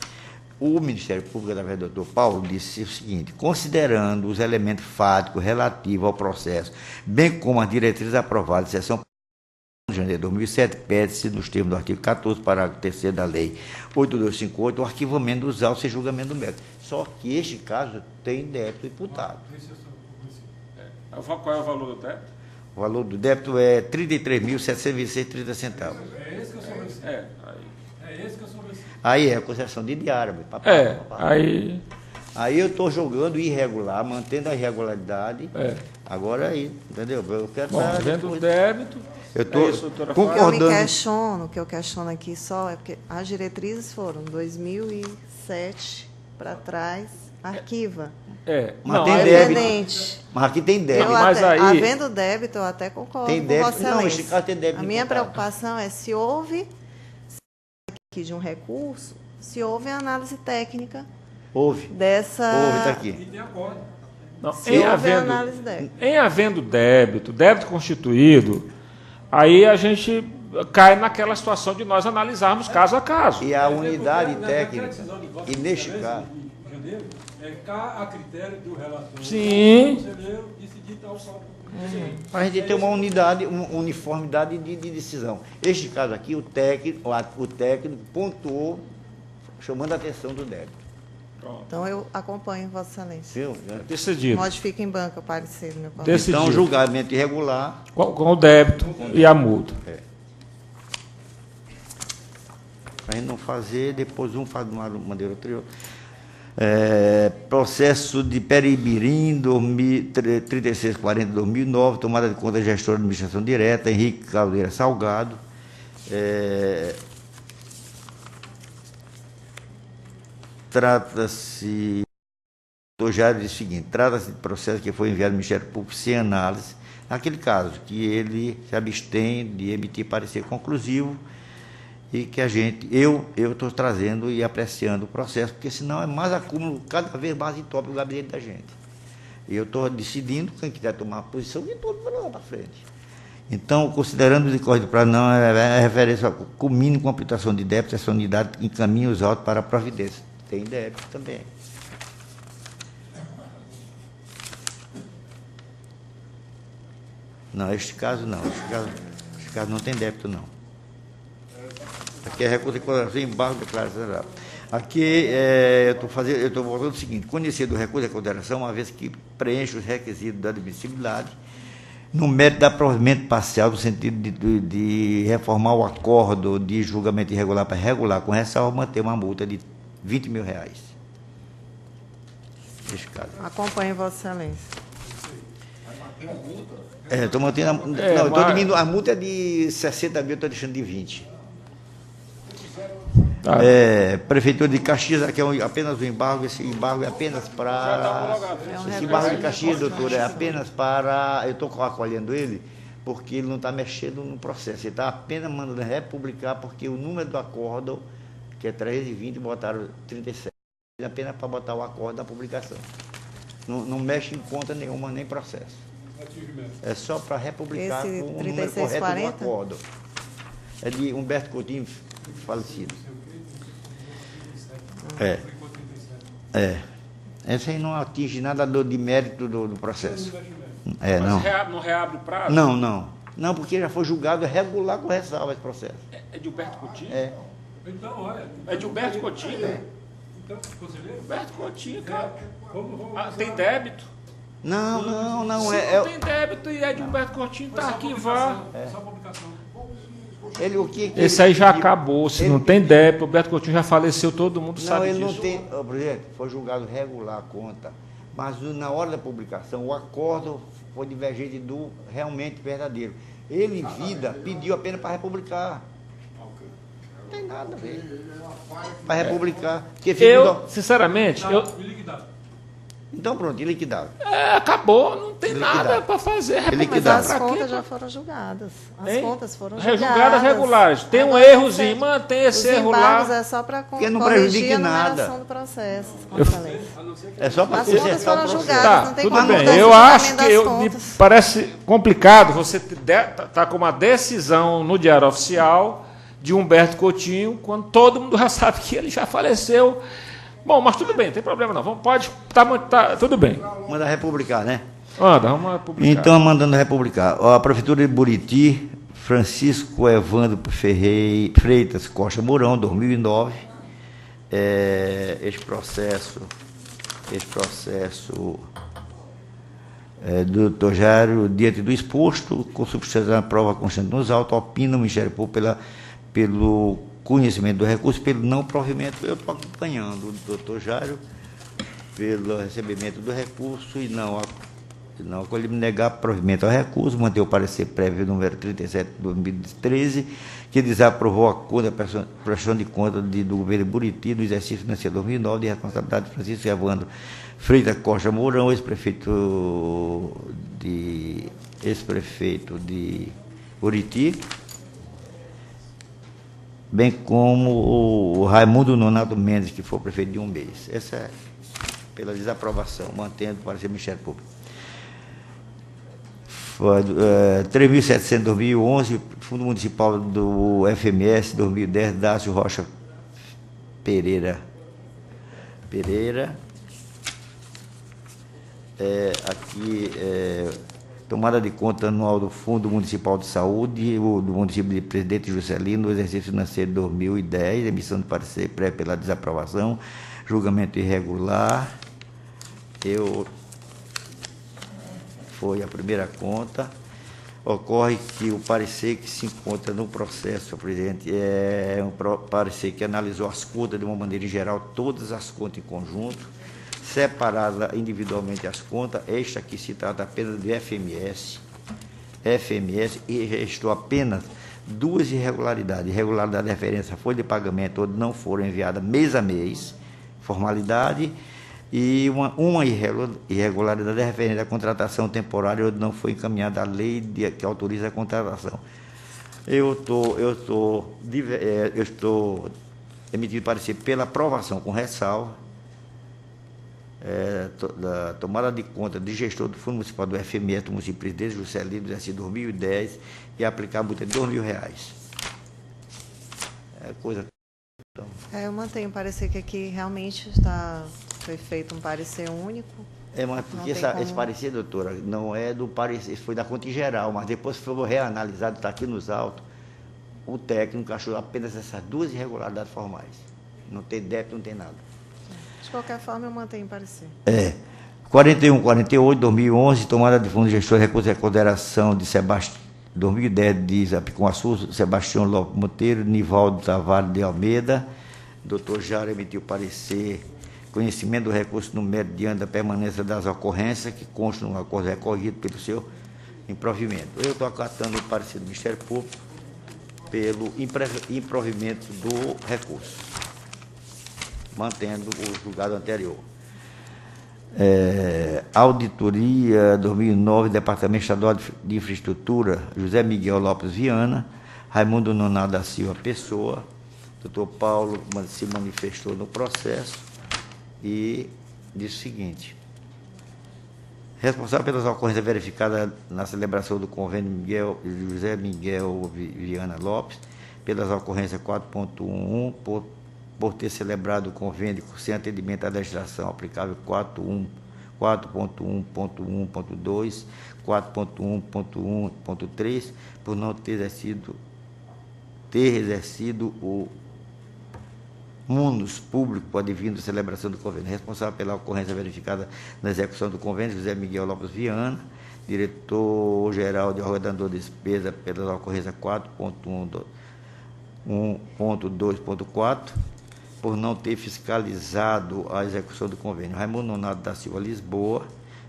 O Ministério Público, através do Dr. Paulo, disse o seguinte: considerando os elementos fáticos relativos ao processo, bem como as diretrizes aprovadas, seção de janeiro de 2007, pede-se, nos termos do artigo 14, parágrafo 3º da Lei 8258, o arquivamento dos autos sem julgamento do mérito. Só que este caso tem débito imputado. Qual é o valor do débito? O valor do débito é R$ 33.726,30. É esse que eu sou vencido. É esse que eu sou vencido. Aí é a concessão de diário. Aí eu estou jogando irregular, mantendo a irregularidade. Agora aí, entendeu? Eu quero vendo o débito. Eu estou concordando. O que eu questiono aqui só é porque as diretrizes foram 2007 para trás, arquiva. Mas tem débito. Mas aqui tem débito. Havendo débito, eu até concordo com Vossa Excelência. Não, esse caso tem débito. A minha preocupação é se houve aqui de um recurso, se houve análise técnica. Houve. Está aqui. E tem acordo. Em havendo débito constituído, aí a gente cai naquela situação de nós analisarmos caso a caso. E a unidade técnica, e neste caso... a critério do relator. Sim. O conselheiro decidir tal forma. A gente tem uma uniformidade de decisão. Este caso aqui, o técnico pontuou, chamando a atenção do débito. Então, eu acompanho, Vossa Excelência. Viu? Decidido. Modifica em banca o parecer do meu colega. Decidido. Então, julgamento irregular. Com o débito e a multa. Para a gente não fazer, depois um faz de uma maneira ou outra. Processo de Peribirim, 3640-2009, tomada de conta da gestora de administração direta, Henrique Caldeira Salgado. Trata-se, o Jário diz o seguinte, trata-se de processo que foi enviado ao Ministério Público sem análise, naquele caso, que ele se abstém de emitir parecer conclusivo e que eu estou trazendo e apreciando o processo, porque senão é mais acúmulo, cada vez mais entope o gabinete da gente. E eu estou decidindo, quem quiser tomar posição, e todo para lá para frente. Então, considerando o Código de Prazo, não é referência com o mínimo com aplicação de débito, essa unidade encaminha os autos para a providência. Tem débito também. Não, este caso não. Este caso não tem débito, não. Aqui é recurso de consideração e embargo de declaração. Aqui eu estou voltando o seguinte: conhecer do recurso de consideração, uma vez que preenche os requisitos da admissibilidade, no mérito da provimento parcial, no sentido de reformar o acordo de julgamento irregular para regular, com ressalva, manter uma multa de R$20 mil. Neste caso. Acompanho, Vossa Excelência. Estou mantendo estou diminuindo. A multa é de 60 mil, estou deixando de 20. Prefeitura de Caxias, aqui é apenas o embargo. Esse embargo é apenas para. Esse embargo de Caxias, doutor, é apenas para. Eu estou acolhendo ele porque ele não está mexendo no processo. Ele está apenas mandando republicar, porque o número do acordo, que é 320, botaram 37. Apenas para botar o acordo da publicação. Não mexe em conta nenhuma, nem processo. É só para republicar Esse com o número correto 3640? do acordo. É de Humberto Coutinho, falecido. Essa aí não atinge nada de mérito do processo. Não. Não reabre o prazo? Não, porque já foi julgado regular com ressalva esse processo. É de Humberto Coutinho? Então, olha. É de Humberto Coutinho? Então, conselheiro? Humberto Coutinho, cara. Tem débito? Não. Se não tem débito e é de Humberto Coutinho, está arquivado. Só publicação. Esse aí já acabou. Se não tem débito, o Humberto Coutinho já faleceu, todo mundo sabe disso. Não, ele não tem. Presidente, foi julgado regular a conta, mas na hora da publicação, o acordo foi divergente do realmente verdadeiro. Ele, em vida, pediu apenas para republicar. Não tem nada a ver. Para republicar. Sinceramente, Então pronto, iliquidável. acabou, não tem nada para fazer. Mas as contas já foram julgadas. As contas foram julgadas. Julgadas regulares. Tem um errozinho, mantém esse erro lá. Os embargos é só para corrigir a numeração do processo. É só para As contas consertar o foram processo. julgadas, não tem Tudo como bem. mudar o Eu acho que julgamento das contas. parece complicado você tá com uma decisão no Diário Oficial de Humberto Coutinho, quando todo mundo já sabe que ele já faleceu. Bom, mas tudo bem, não tem problema não. Pode, tudo bem. Manda republicar, né? Vamos publicar. Então, mandando republicar. A Prefeitura de Buriti, Francisco Evandro Freitas Costa Mourão, 2009. Este processo do Dr. Jário, diante do exposto, com substância da prova constante nos autos, opina o Ministério Público pelo conhecimento do recurso, pelo não provimento. Eu estou acompanhando o doutor Jário pelo recebimento do recurso e não acolhimento, negar provimento ao recurso, manter o parecer prévio número 37 de 2013, que desaprovou a conta, prestação de conta do governo de Buriti, do exercício financeiro 2009, de responsabilidade de Francisco Evandro Freitas Costa Mourão, ex-prefeito de Buriti, bem como o Raimundo Nonato Mendes, que foi prefeito de um mês. Essa é pela desaprovação, mantendo para ser Ministério Público. 3.700 2011, Fundo Municipal do FMS 2010, Dácio Rocha Pereira. tomada de conta anual do Fundo Municipal de Saúde do município de Presidente Juscelino no exercício financeiro de 2010, emissão de parecer pré pela desaprovação, julgamento irregular. Foi a primeira conta. Ocorre que o parecer que se encontra no processo, senhor presidente, é um parecer que analisou as contas de uma maneira geral, todas as contas em conjunto, separada individualmente as contas. Esta aqui se trata apenas de FMS, e restou apenas duas irregularidades. Irregularidade de referência, folha de pagamento, onde não foram enviadas mês a mês, formalidade, e uma irregularidade referente à contratação temporária, onde não foi encaminhada a lei que autoriza a contratação. Eu estou emitindo parecer pela aprovação com ressalva da tomada de conta de gestor do Fundo Municipal do FMS do município Presidente Juscelino, exercício 2010, e aplicar a multa de R$2.000. Coisa. Eu mantenho o parecer que aqui realmente foi feito um parecer único. Mas porque esse parecer, doutora, não é do parecer, foi da conta em geral, mas depois foi reanalisado, está aqui nos autos, o técnico achou apenas essas duas irregularidades formais. Não tem débito, não tem nada. De qualquer forma, eu mantenho o parecer. 4148, 2011, tomada de fundo de gestor, recurso de consideração de 2010, diz Apicuaçu, Sebastião Lopes Monteiro, Nivaldo Tavares de Almeida. Doutor Jara emitiu parecer, conhecimento do recurso numérico diante da permanência das ocorrências que constam no acordo recorrido pelo seu improvimento. Eu estou acatando o parecer do Ministério Público pelo improvimento do recurso, mantendo o julgado anterior. Auditoria 2009, Departamento Estadual de Infraestrutura, José Miguel Lopes Viana, Raimundo Nonato da Silva Pessoa. Doutor Paulo se manifestou no processo e disse o seguinte: responsável pelas ocorrências verificadas na celebração do convênio José Miguel Viana Lopes, pelas ocorrências 4.1, por ter celebrado o convênio sem atendimento à legislação aplicável 4.1.1.2, 4.1.1.3, por não ter exercido o munus público advindo da celebração do convênio. Responsável pela ocorrência verificada na execução do convênio, José Miguel Lopes Viana, diretor-geral de ordenador de despesa pelas ocorrências 4.1.2.4, por não ter fiscalizado a execução do convênio. Raimundo Nonato da Silva Lisboa,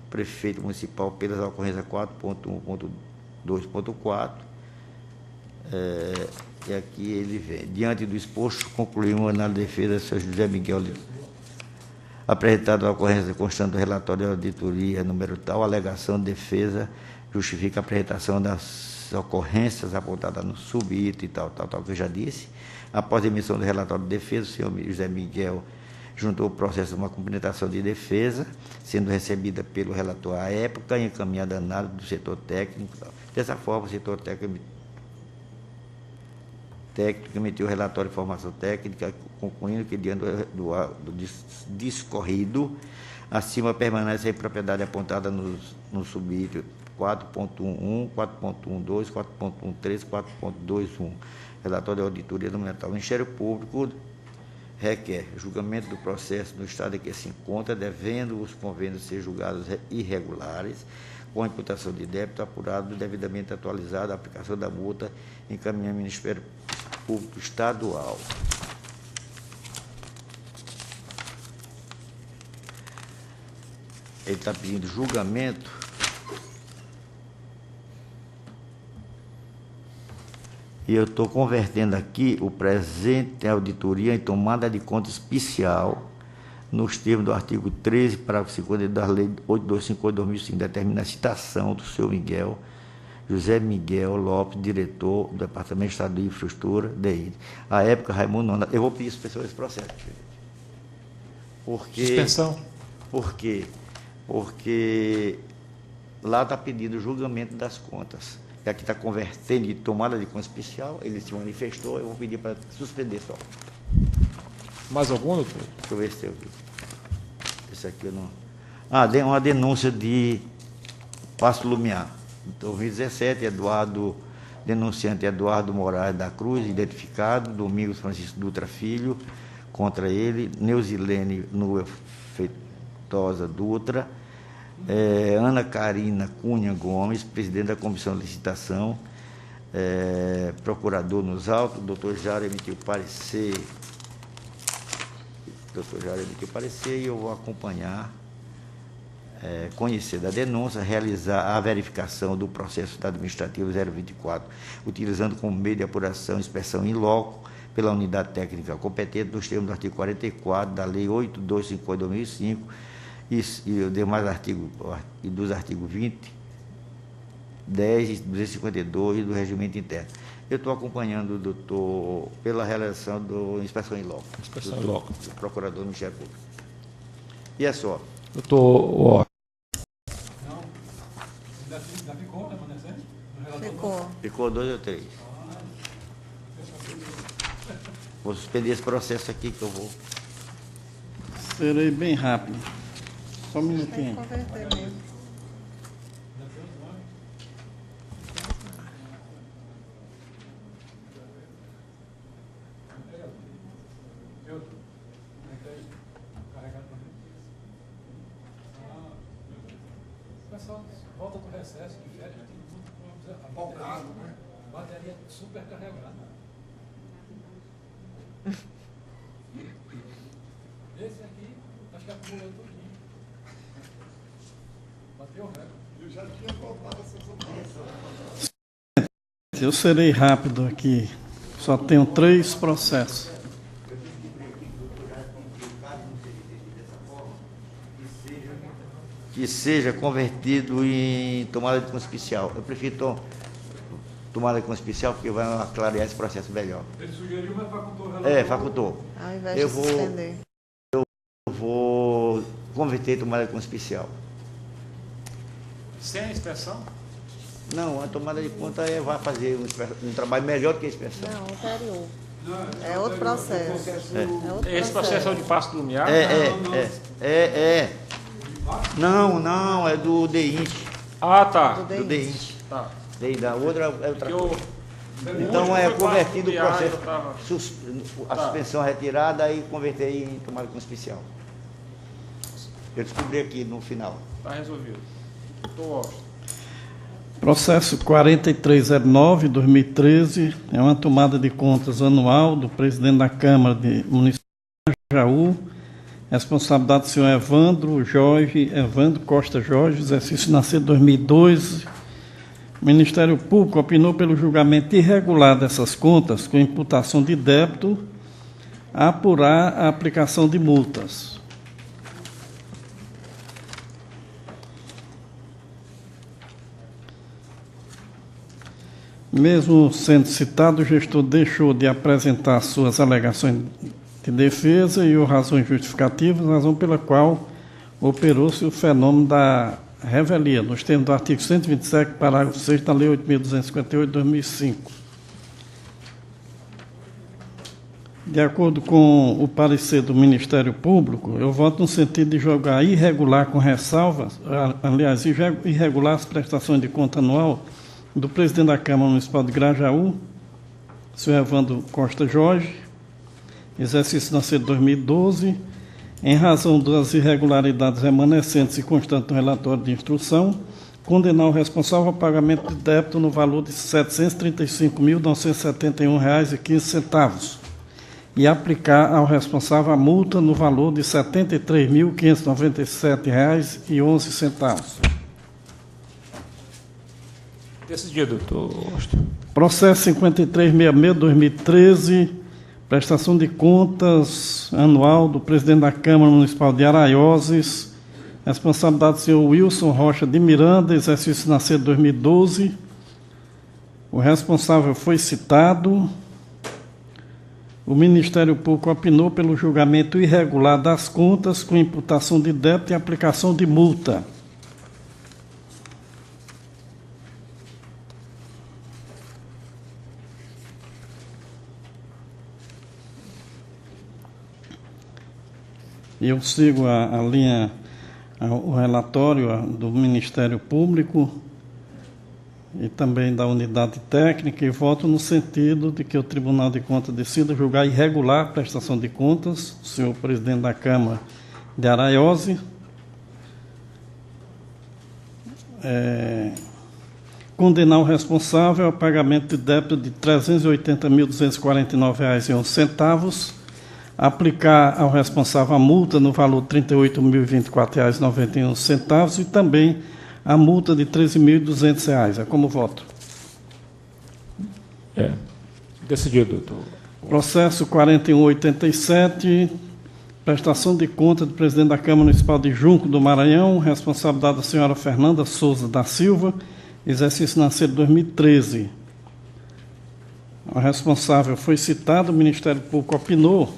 prefeito municipal, pelas ocorrências 4.1.2.4, e aqui ele vem. Diante do exposto, concluímos na defesa do senhor José Miguel apresentada a ocorrência constante do relatório de auditoria número tal, a alegação de defesa justifica a apresentação das ocorrências apontadas no subitem e tal, que eu já disse. Após a emissão do relatório de defesa, o senhor José Miguel juntou o processo de uma cumprimentação de defesa, sendo recebida pelo relator à época e encaminhada a análise do setor técnico. Dessa forma, o setor técnico emitiu o relatório de informação técnica, concluindo que, diante do discorrido, acima permanece a propriedade apontada no subitem 4.11, 4.12, 4.13, 4.21. Relatório de auditoria documental. O Ministério Público requer julgamento do processo no estado em que se encontra, devendo os convênios ser julgados irregulares, com a imputação de débito apurado, devidamente atualizada, a aplicação da multa, encaminhando ao Ministério Público Estadual. Ele está pedindo julgamento e eu estou convertendo aqui o presente auditoria em tomada de conta especial nos termos do artigo 13, parágrafo 50 da Lei 8258/2005, determina a citação do senhor José Miguel Lopes, diretor do Departamento Estadual de Infraestrutura, DI. À época, Raimundo Nonato. Eu vou pedir suspensão desse processo. Suspensão? Por quê? Porque lá está pedindo o julgamento das contas. E aqui está convertendo de tomada de conta especial, ele se manifestou, eu vou pedir para suspender só. Mais algum, doutor? Deixa eu ver se eu vi. Esse aqui eu não... uma denúncia de Passo Lumiar. 2017, denunciante Eduardo Moraes da Cruz, identificado, Domingos Francisco Dutra Filho, contra ele, Neuzilene Nua Feitosa Dutra, Ana Carina Cunha Gomes, presidente da Comissão de Licitação, procurador nos autos, o doutor Jário emitiu parecer, e eu vou acompanhar, conhecer da denúncia, realizar a verificação do processo administrativo 024, utilizando como meio de apuração inspeção in loco pela unidade técnica competente nos termos do artigo 44 da Lei 8258/2005 e os demais artigos, e dos artigos 20, 10 e 252 do Regimento Interno. Eu estou acompanhando o doutor pela realização da inspeção in loco. Inspeção in loco. Do procurador do Ministério Público. E é só. Doutor. Ficou 2 ou 3. Vou suspender esse processo aqui que eu vou. Serei bem rápido. Só um minutinho. Volta do recesso de férias, a bateria super carregada. Esse aqui, acho que acumulou tudinho. Bateu o recorde. Eu já tinha voltado essas opções. Eu serei rápido aqui. Só tenho 3 processos. Que seja convertido em tomada de conta especial. Eu prefiro tomada de conta especial porque vai clarear esse processo melhor. Ele sugeriu, mas facultou o relator. Facultou. Ao invés de suspender. Eu vou converter em tomada de conta especial. Sem a inspeção? Não, a tomada de conta vai fazer um trabalho melhor do que a inspeção. Não, anterior. É outro processo. Esse processo é o de Passo do Lumiar? Não, é do DEINT. Ah, tá. Do DEINT. Tá. Daí da outra é outra coisa. Então último é foi convertido o Passo do processo, Lumiar, a suspensão retirada e converter em tomada com especial. Eu descobri aqui no final. Está resolvido. Doutor Washington. Processo 4309/2013 é uma tomada de contas anual do presidente da Câmara Municipal de Grajaú, responsabilidade do senhor Evandro Costa Jorge, exercício nascido em 2012. O Ministério Público opinou pelo julgamento irregular dessas contas com imputação de débito a apurar a aplicação de multas. Mesmo sendo citado, o gestor deixou de apresentar suas alegações de defesa e razões justificativas, razão pela qual operou-se o fenômeno da revelia, nos termos do artigo 127, parágrafo 6 da Lei 8.258 de 2005. De acordo com o parecer do Ministério Público, eu voto no sentido de julgar irregular com ressalvas, aliás, irregular as prestações de conta anual do presidente da Câmara Municipal de Grajaú, senhor Evandro Costa Jorge, exercício nascido em 2012, em razão das irregularidades remanescentes e constantes no relatório de instrução, condenar o responsável ao pagamento de débito no valor de R$ 735.971,15 e aplicar ao responsável a multa no valor de R$ 73.597,11. Decidido, doutor Washington. Processo 5366/2013, prestação de contas anual do presidente da Câmara Municipal de Araioses, responsabilidade do senhor Wilson Rocha de Miranda, exercício nascido em 2012. O responsável foi citado. O Ministério Público opinou pelo julgamento irregular das contas com imputação de débito e aplicação de multa. Eu sigo a linha, o relatório do Ministério Público e também da unidade técnica, e voto no sentido de que o Tribunal de Contas decida julgar irregular a prestação de contas, o senhor presidente da Câmara de Araiose, condenar o responsável ao pagamento de débito de R$ 380.249,11, aplicar ao responsável a multa no valor de R$ 38.024,91 e também a multa de R$ 13.200. É como voto. Decidido, doutor. Processo 4187, prestação de conta do presidente da Câmara Municipal de Junco do Maranhão, responsabilidade da senhora Fernanda Souza da Silva, exercício financeiro 2013. O responsável foi citado, o Ministério Público opinou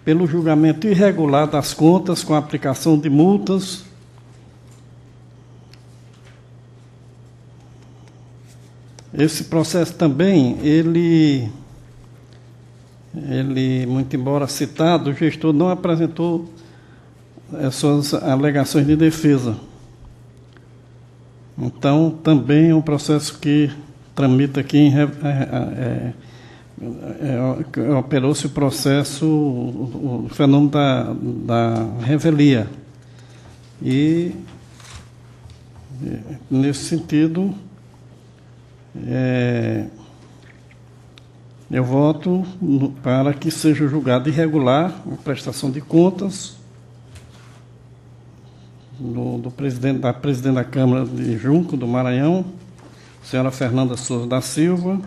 pelo julgamento irregular das contas com a aplicação de multas Esse processo também, ele, muito embora citado, o gestor não apresentou as suas alegações de defesa. Então, também é um processo que tramita aqui, operou-se o processo, o fenômeno da revelia. E, nesse sentido, eu voto para que seja julgado irregular a prestação de contas da presidente da Câmara de Junco do Maranhão, senhora Fernanda Souza da Silva,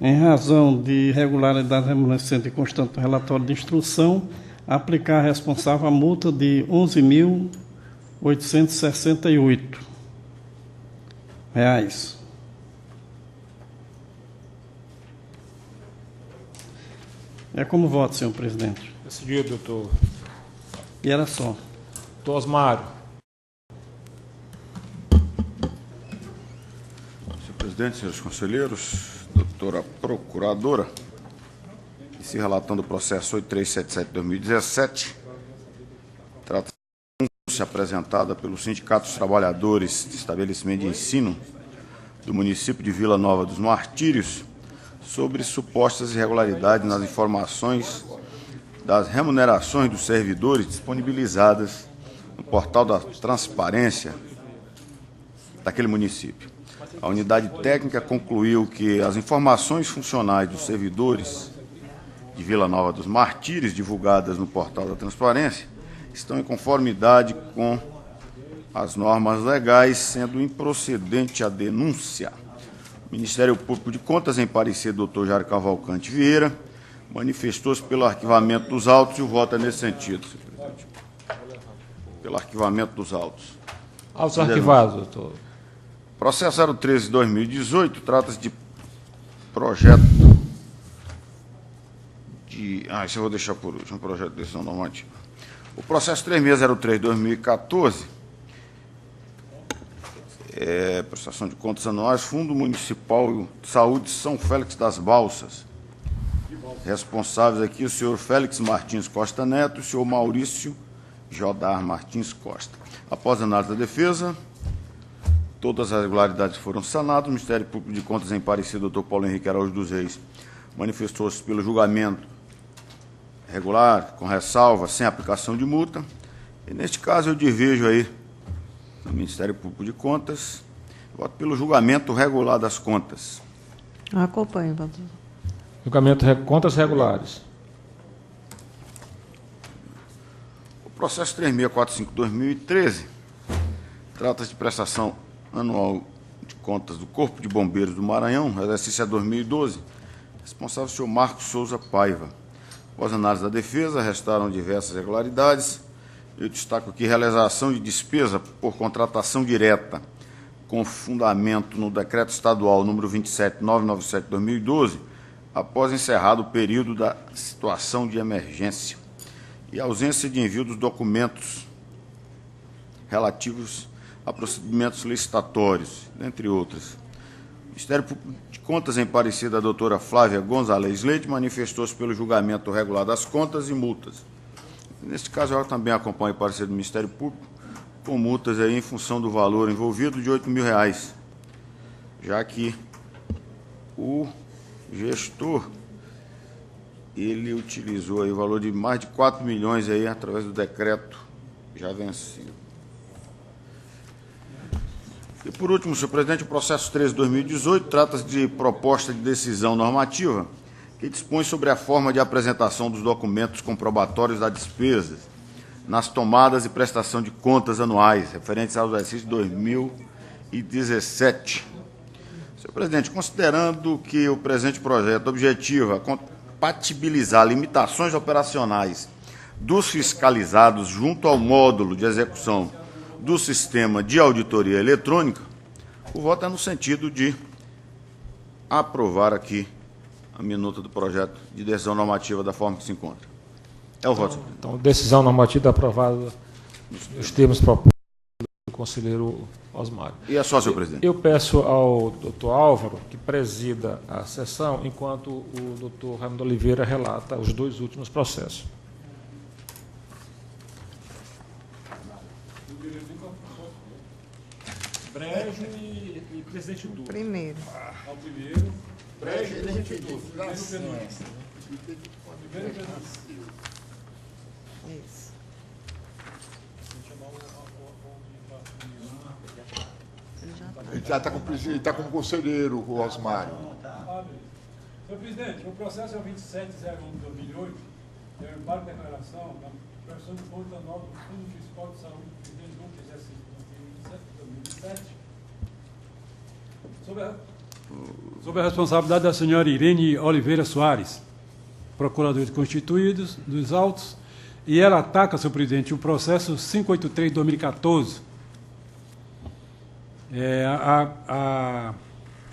em razão de irregularidade remanescente e constante do relatório de instrução, aplicar à responsável a multa de R$ 11.868. É como voto, senhor presidente. Decidido, doutor. E era só. Doutor Osmário. Senhor presidente, senhores conselheiros, doutora procuradora, se relatando o processo 8377-2017, trata-se de denúncia apresentada pelo Sindicato dos Trabalhadores de Estabelecimento de Ensino do município de Vila Nova dos Martírios sobre supostas irregularidades nas informações das remunerações dos servidores disponibilizadas no portal da transparência daquele município. A unidade técnica concluiu que as informações funcionais dos servidores de Vila Nova dos Martírios, divulgadas no portal da transparência, estão em conformidade com as normas legais, sendo improcedente a denúncia. O Ministério Público de Contas, em parecer do Dr. Jair Cavalcante Vieira, manifestou-se pelo arquivamento dos autos e o voto é nesse sentido, senhor presidente. Pelo arquivamento dos autos. Autos arquivados, doutor. Processo 013/2018 trata-se de projeto de... isso eu vou deixar por último, projeto de decisão normativa. O processo 3603/2014, prestação de contas anuais, Fundo Municipal de Saúde São Félix das Balsas. Responsáveis aqui o senhor Félix Martins Costa Neto e o senhor Maurício Jodar Martins Costa. Após a análise da defesa, todas as irregularidades foram sanadas. O Ministério Público de Contas, em parecer do Dr. Paulo Henrique Araújo dos Reis, manifestou-se pelo julgamento regular, com ressalva, sem aplicação de multa. E, neste caso, eu divirjo aí no Ministério Público de Contas, voto pelo julgamento regular das contas. Acompanho, doutor. Julgamento contas regulares. O processo 3645/2013 trata-se de prestação anual de contas do Corpo de Bombeiros do Maranhão, exercício 2012, responsável o senhor Marcos Souza Paiva. Após análise da defesa, restaram diversas irregularidades. Eu destaco aqui realização de despesa por contratação direta, com fundamento no Decreto Estadual número 27997/2012, após encerrado o período da situação de emergência, e ausência de envio dos documentos relativos a procedimentos licitatórios, dentre outras. O Ministério Público de Contas, em parecer da doutora Flávia Gonzalez Leite, manifestou-se pelo julgamento regular das contas e multas. Neste caso, eu também acompanho o parecer do Ministério Público, com multas aí em função do valor envolvido de R$ 8.000, já que o gestor ele utilizou aí o valor de mais de 4 milhões aí através do decreto já vencido. E por último, senhor presidente, o processo 13/2018 trata-se de proposta de decisão normativa que dispõe sobre a forma de apresentação dos documentos comprobatórios da despesa nas tomadas e prestação de contas anuais referentes ao exercício 2017. Senhor presidente, considerando que o presente projeto objetiva compatibilizar limitações operacionais dos fiscalizados junto ao módulo de execução do sistema de auditoria eletrônica, o voto é no sentido de aprovar aqui a minuta do projeto de decisão normativa da forma que se encontra. É o voto. Então, decisão normativa aprovada nos termos propostos do conselheiro Osmário. E é só, senhor presidente. Eu peço ao doutor Álvaro que presida a sessão, enquanto o doutor Raimundo Oliveira relata os dois últimos processos. Brejo e presidente Dutra. Primeiro. Ao primeiro. Brejo e presidente Isso. Ele já está. Ele está como conselheiro, o Osmário. Senhor presidente, o processo é o 2701 de 2008, é o embargo de declaração da prestação de conta anual do Fundo Fiscal de Saúde do presidente do exercício de 2017, sob a responsabilidade da senhora Irene Oliveira Soares, procuradora de Constituídos dos Autos, e ela ataca, senhor presidente, o processo 583 de 2014,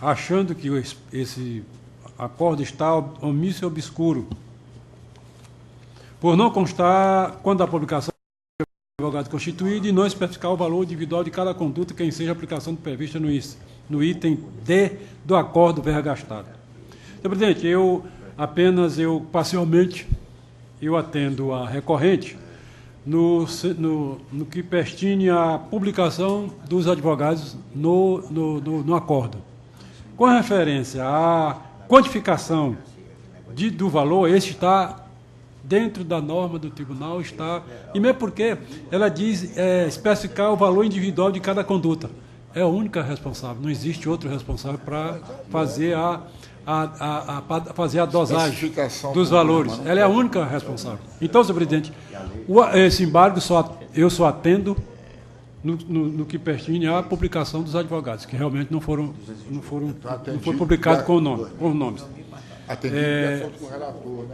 achando que esse acordo está omisso e obscuro, por não constar, quando a publicação do advogado constituído, e não especificar o valor individual de cada conduta que enseja a aplicação prevista no item D do acordo vergastado. Senhor presidente, eu parcialmente, atendo a recorrente no que pertine à publicação dos advogados no acordo. Com referência à quantificação do valor, esse está dentro da norma do tribunal, e mesmo porque ela diz especificar o valor individual de cada conduta. É a única responsável, não existe outro responsável para fazer fazer a dosagem dos valores. Ela é a única responsável. Então, senhor presidente, esse embargo eu só atendo no que pertine à publicação dos advogados, que realmente não foram publicados com nomes. Atendido de acordo com o relator,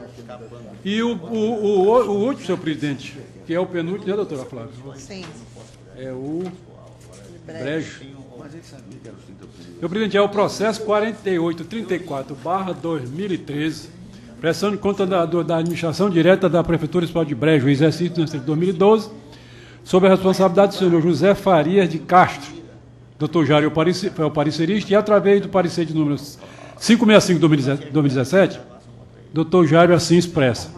né? E o último, senhor presidente, que é o penúltimo, né, doutora Flávia? Sim. É o Brejo. Senhor presidente, é o processo 4834/2013, prestação de conta da administração direta da Prefeitura Municipal de Brejo, exercício de 2012, sob a responsabilidade do senhor José Farias de Castro. Doutor Jário foi o parecerista, e através do parecer de número 565 de 2017, doutor Jário assim expressa,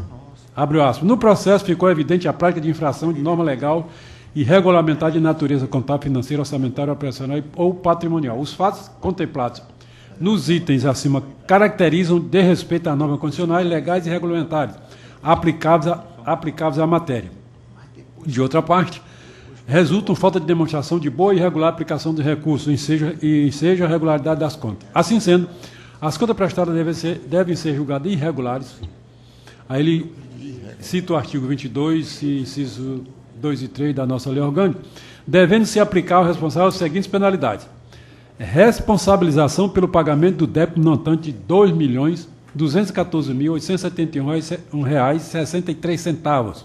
abre aspas, no processo ficou evidente a prática de infração de norma legal e regulamentar de natureza contábil, financeira, orçamentária, operacional ou patrimonial. Os fatos contemplados nos itens acima caracterizam desrespeito às normas constitucionais, legais e regulamentares aplicáveis à matéria. De outra parte, resultam falta de demonstração de boa e regular aplicação de recursos, enseja a regularidade das contas. Assim sendo, as contas prestadas devem ser julgadas irregulares. Aí ele cita o artigo 22, inciso 2 e 3 da nossa lei orgânica, devendo-se aplicar ao responsável as seguintes penalidades: responsabilização pelo pagamento do débito no montante de R$ 2.214.871,63,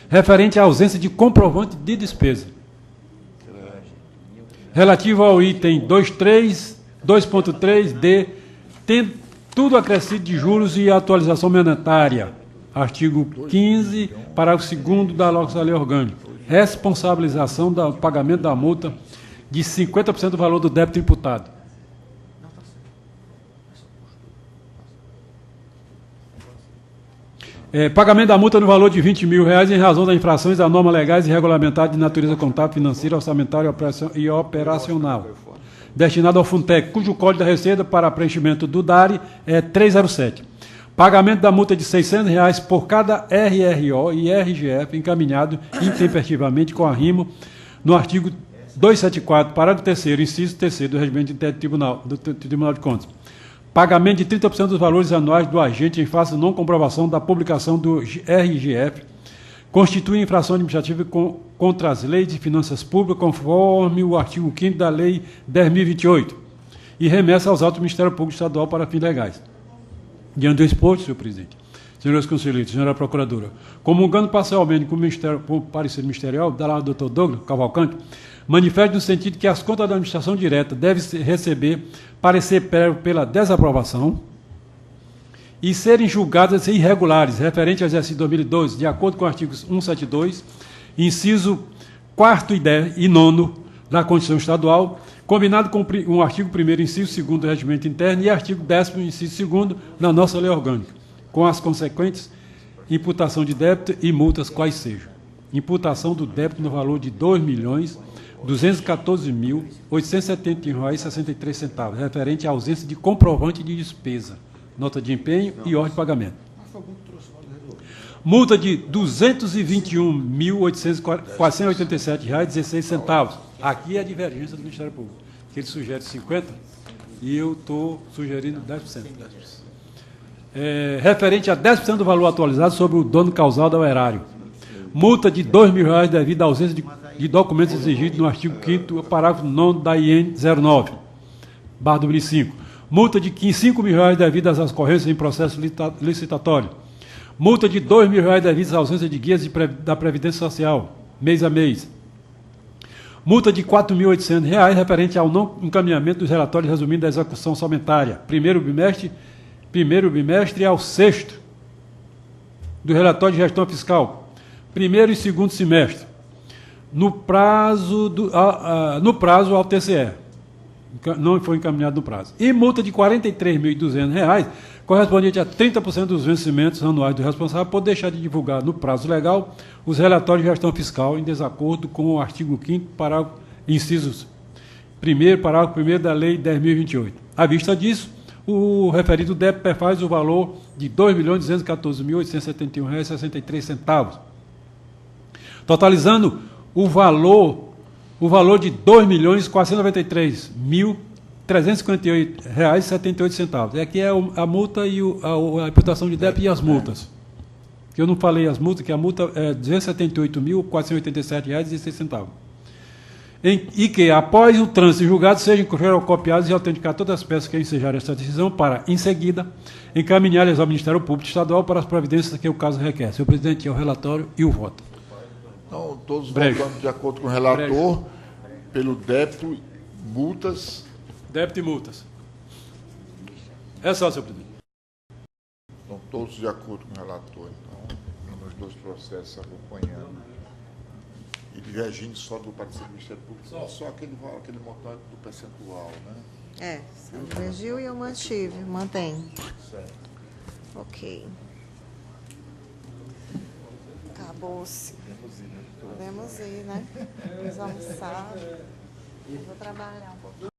referente à ausência de comprovante de despesa. Relativo ao item 2.3D, tem tudo acrescido de juros e atualização monetária. Artigo 15, parágrafo 2º da lei orgânica. Responsabilização do pagamento da multa de 50% do valor do débito imputado. Pagamento da multa no valor de R$20 mil em razão das infrações a normas legais e regulamentares de natureza contábil, financeira, orçamentária e operacional, destinado ao Funtec, cujo código da receita para preenchimento do DARI é 307. Pagamento da multa de R$ 600 por cada RRO e RGF encaminhado intempestivamente com arrimo no artigo 274, parágrafo 3º, inciso 3º do Regimento Interno do Tribunal de Contas. Pagamento de 30% dos valores anuais do agente em face de não comprovação da publicação do RGF constitui infração administrativa contra as leis de finanças públicas, conforme o artigo 5º da Lei 10.028, e remessa aos autos do Ministério Público Estadual para fins legais. Diante do exposto, senhor presidente, senhores conselheiros, senhora procuradora, comungando parcialmente com o parecer ministerial, da lá do doutor Douglas Cavalcante, manifesta no sentido que as contas da administração direta devem receber parecer prévio pela desaprovação e serem julgadas irregulares, referente ao exercício 2012, de acordo com artigos 172, inciso 4º e 9º da Constituição Estadual, combinado com o artigo 1º, inciso 2º do Regimento Interno e artigo 10º, inciso 2º da nossa lei orgânica, com as consequentes imputação de débito e multas quais sejam. Imputação do débito no valor de R$ 2.214.871,63, referente à ausência de comprovante de despesa, nota de empenho e ordem de pagamento. Multa de R$ 221.487,16. Aqui é a divergência do Ministério Público, que ele sugere 50% e eu estou sugerindo 10%. Referente a 10% do valor atualizado sobre o dano causado ao erário. Multa de R$ 2.000 devido à ausência de documentos exigidos no artigo 5º, parágrafo 9º da IN 09/2005. Multa de R$ 5.000 devido às ocorrências em processo licitatório. Multa de R$ 2.000 devido à ausência de guias da Previdência Social, mês a mês. Multa de R$ 4.800 referente ao não encaminhamento dos relatórios resumindo da execução orçamentária, primeiro bimestre ao 6º do relatório de gestão fiscal, primeiro e segundo semestre, no prazo ao TCE, não foi encaminhado no prazo. E multa de R$ 43.200, correspondente a 30% dos vencimentos anuais do responsável por deixar de divulgar no prazo legal os relatórios de gestão fiscal em desacordo com o artigo 5º, parágrafo, incisos 1º, parágrafo 1º da Lei 10.028. À vista disso, o referido débito perfaz o valor de R$ 2.214.871,63, totalizando o valor de R$ 2.493.358,78. Aqui é a multa e a imputação de débito e as multas. Que eu não falei as multas, que a multa é R$ 278.487,16. E que, após o trânsito julgado, sejam copiados e autenticar todas as peças que ensejaram esta decisão para, em seguida, encaminhá-las ao Ministério Público Estadual para as providências que o caso requer. Senhor presidente, é o relatório e o voto. Então, todos votando de acordo com o relator, pelo débito, multas. Débito e multas. É só, senhor presidente. Estão todos de acordo com o relator, então, nos dois processos acompanhando. E divergindo só do parecer do Ministério Público, só aquele montante do percentual, né? Você divergiu e eu mantenho. Certo. Ok. Acabou-se. Podemos ir, né? Vamos almoçar. Eu vou trabalhar um pouquinho.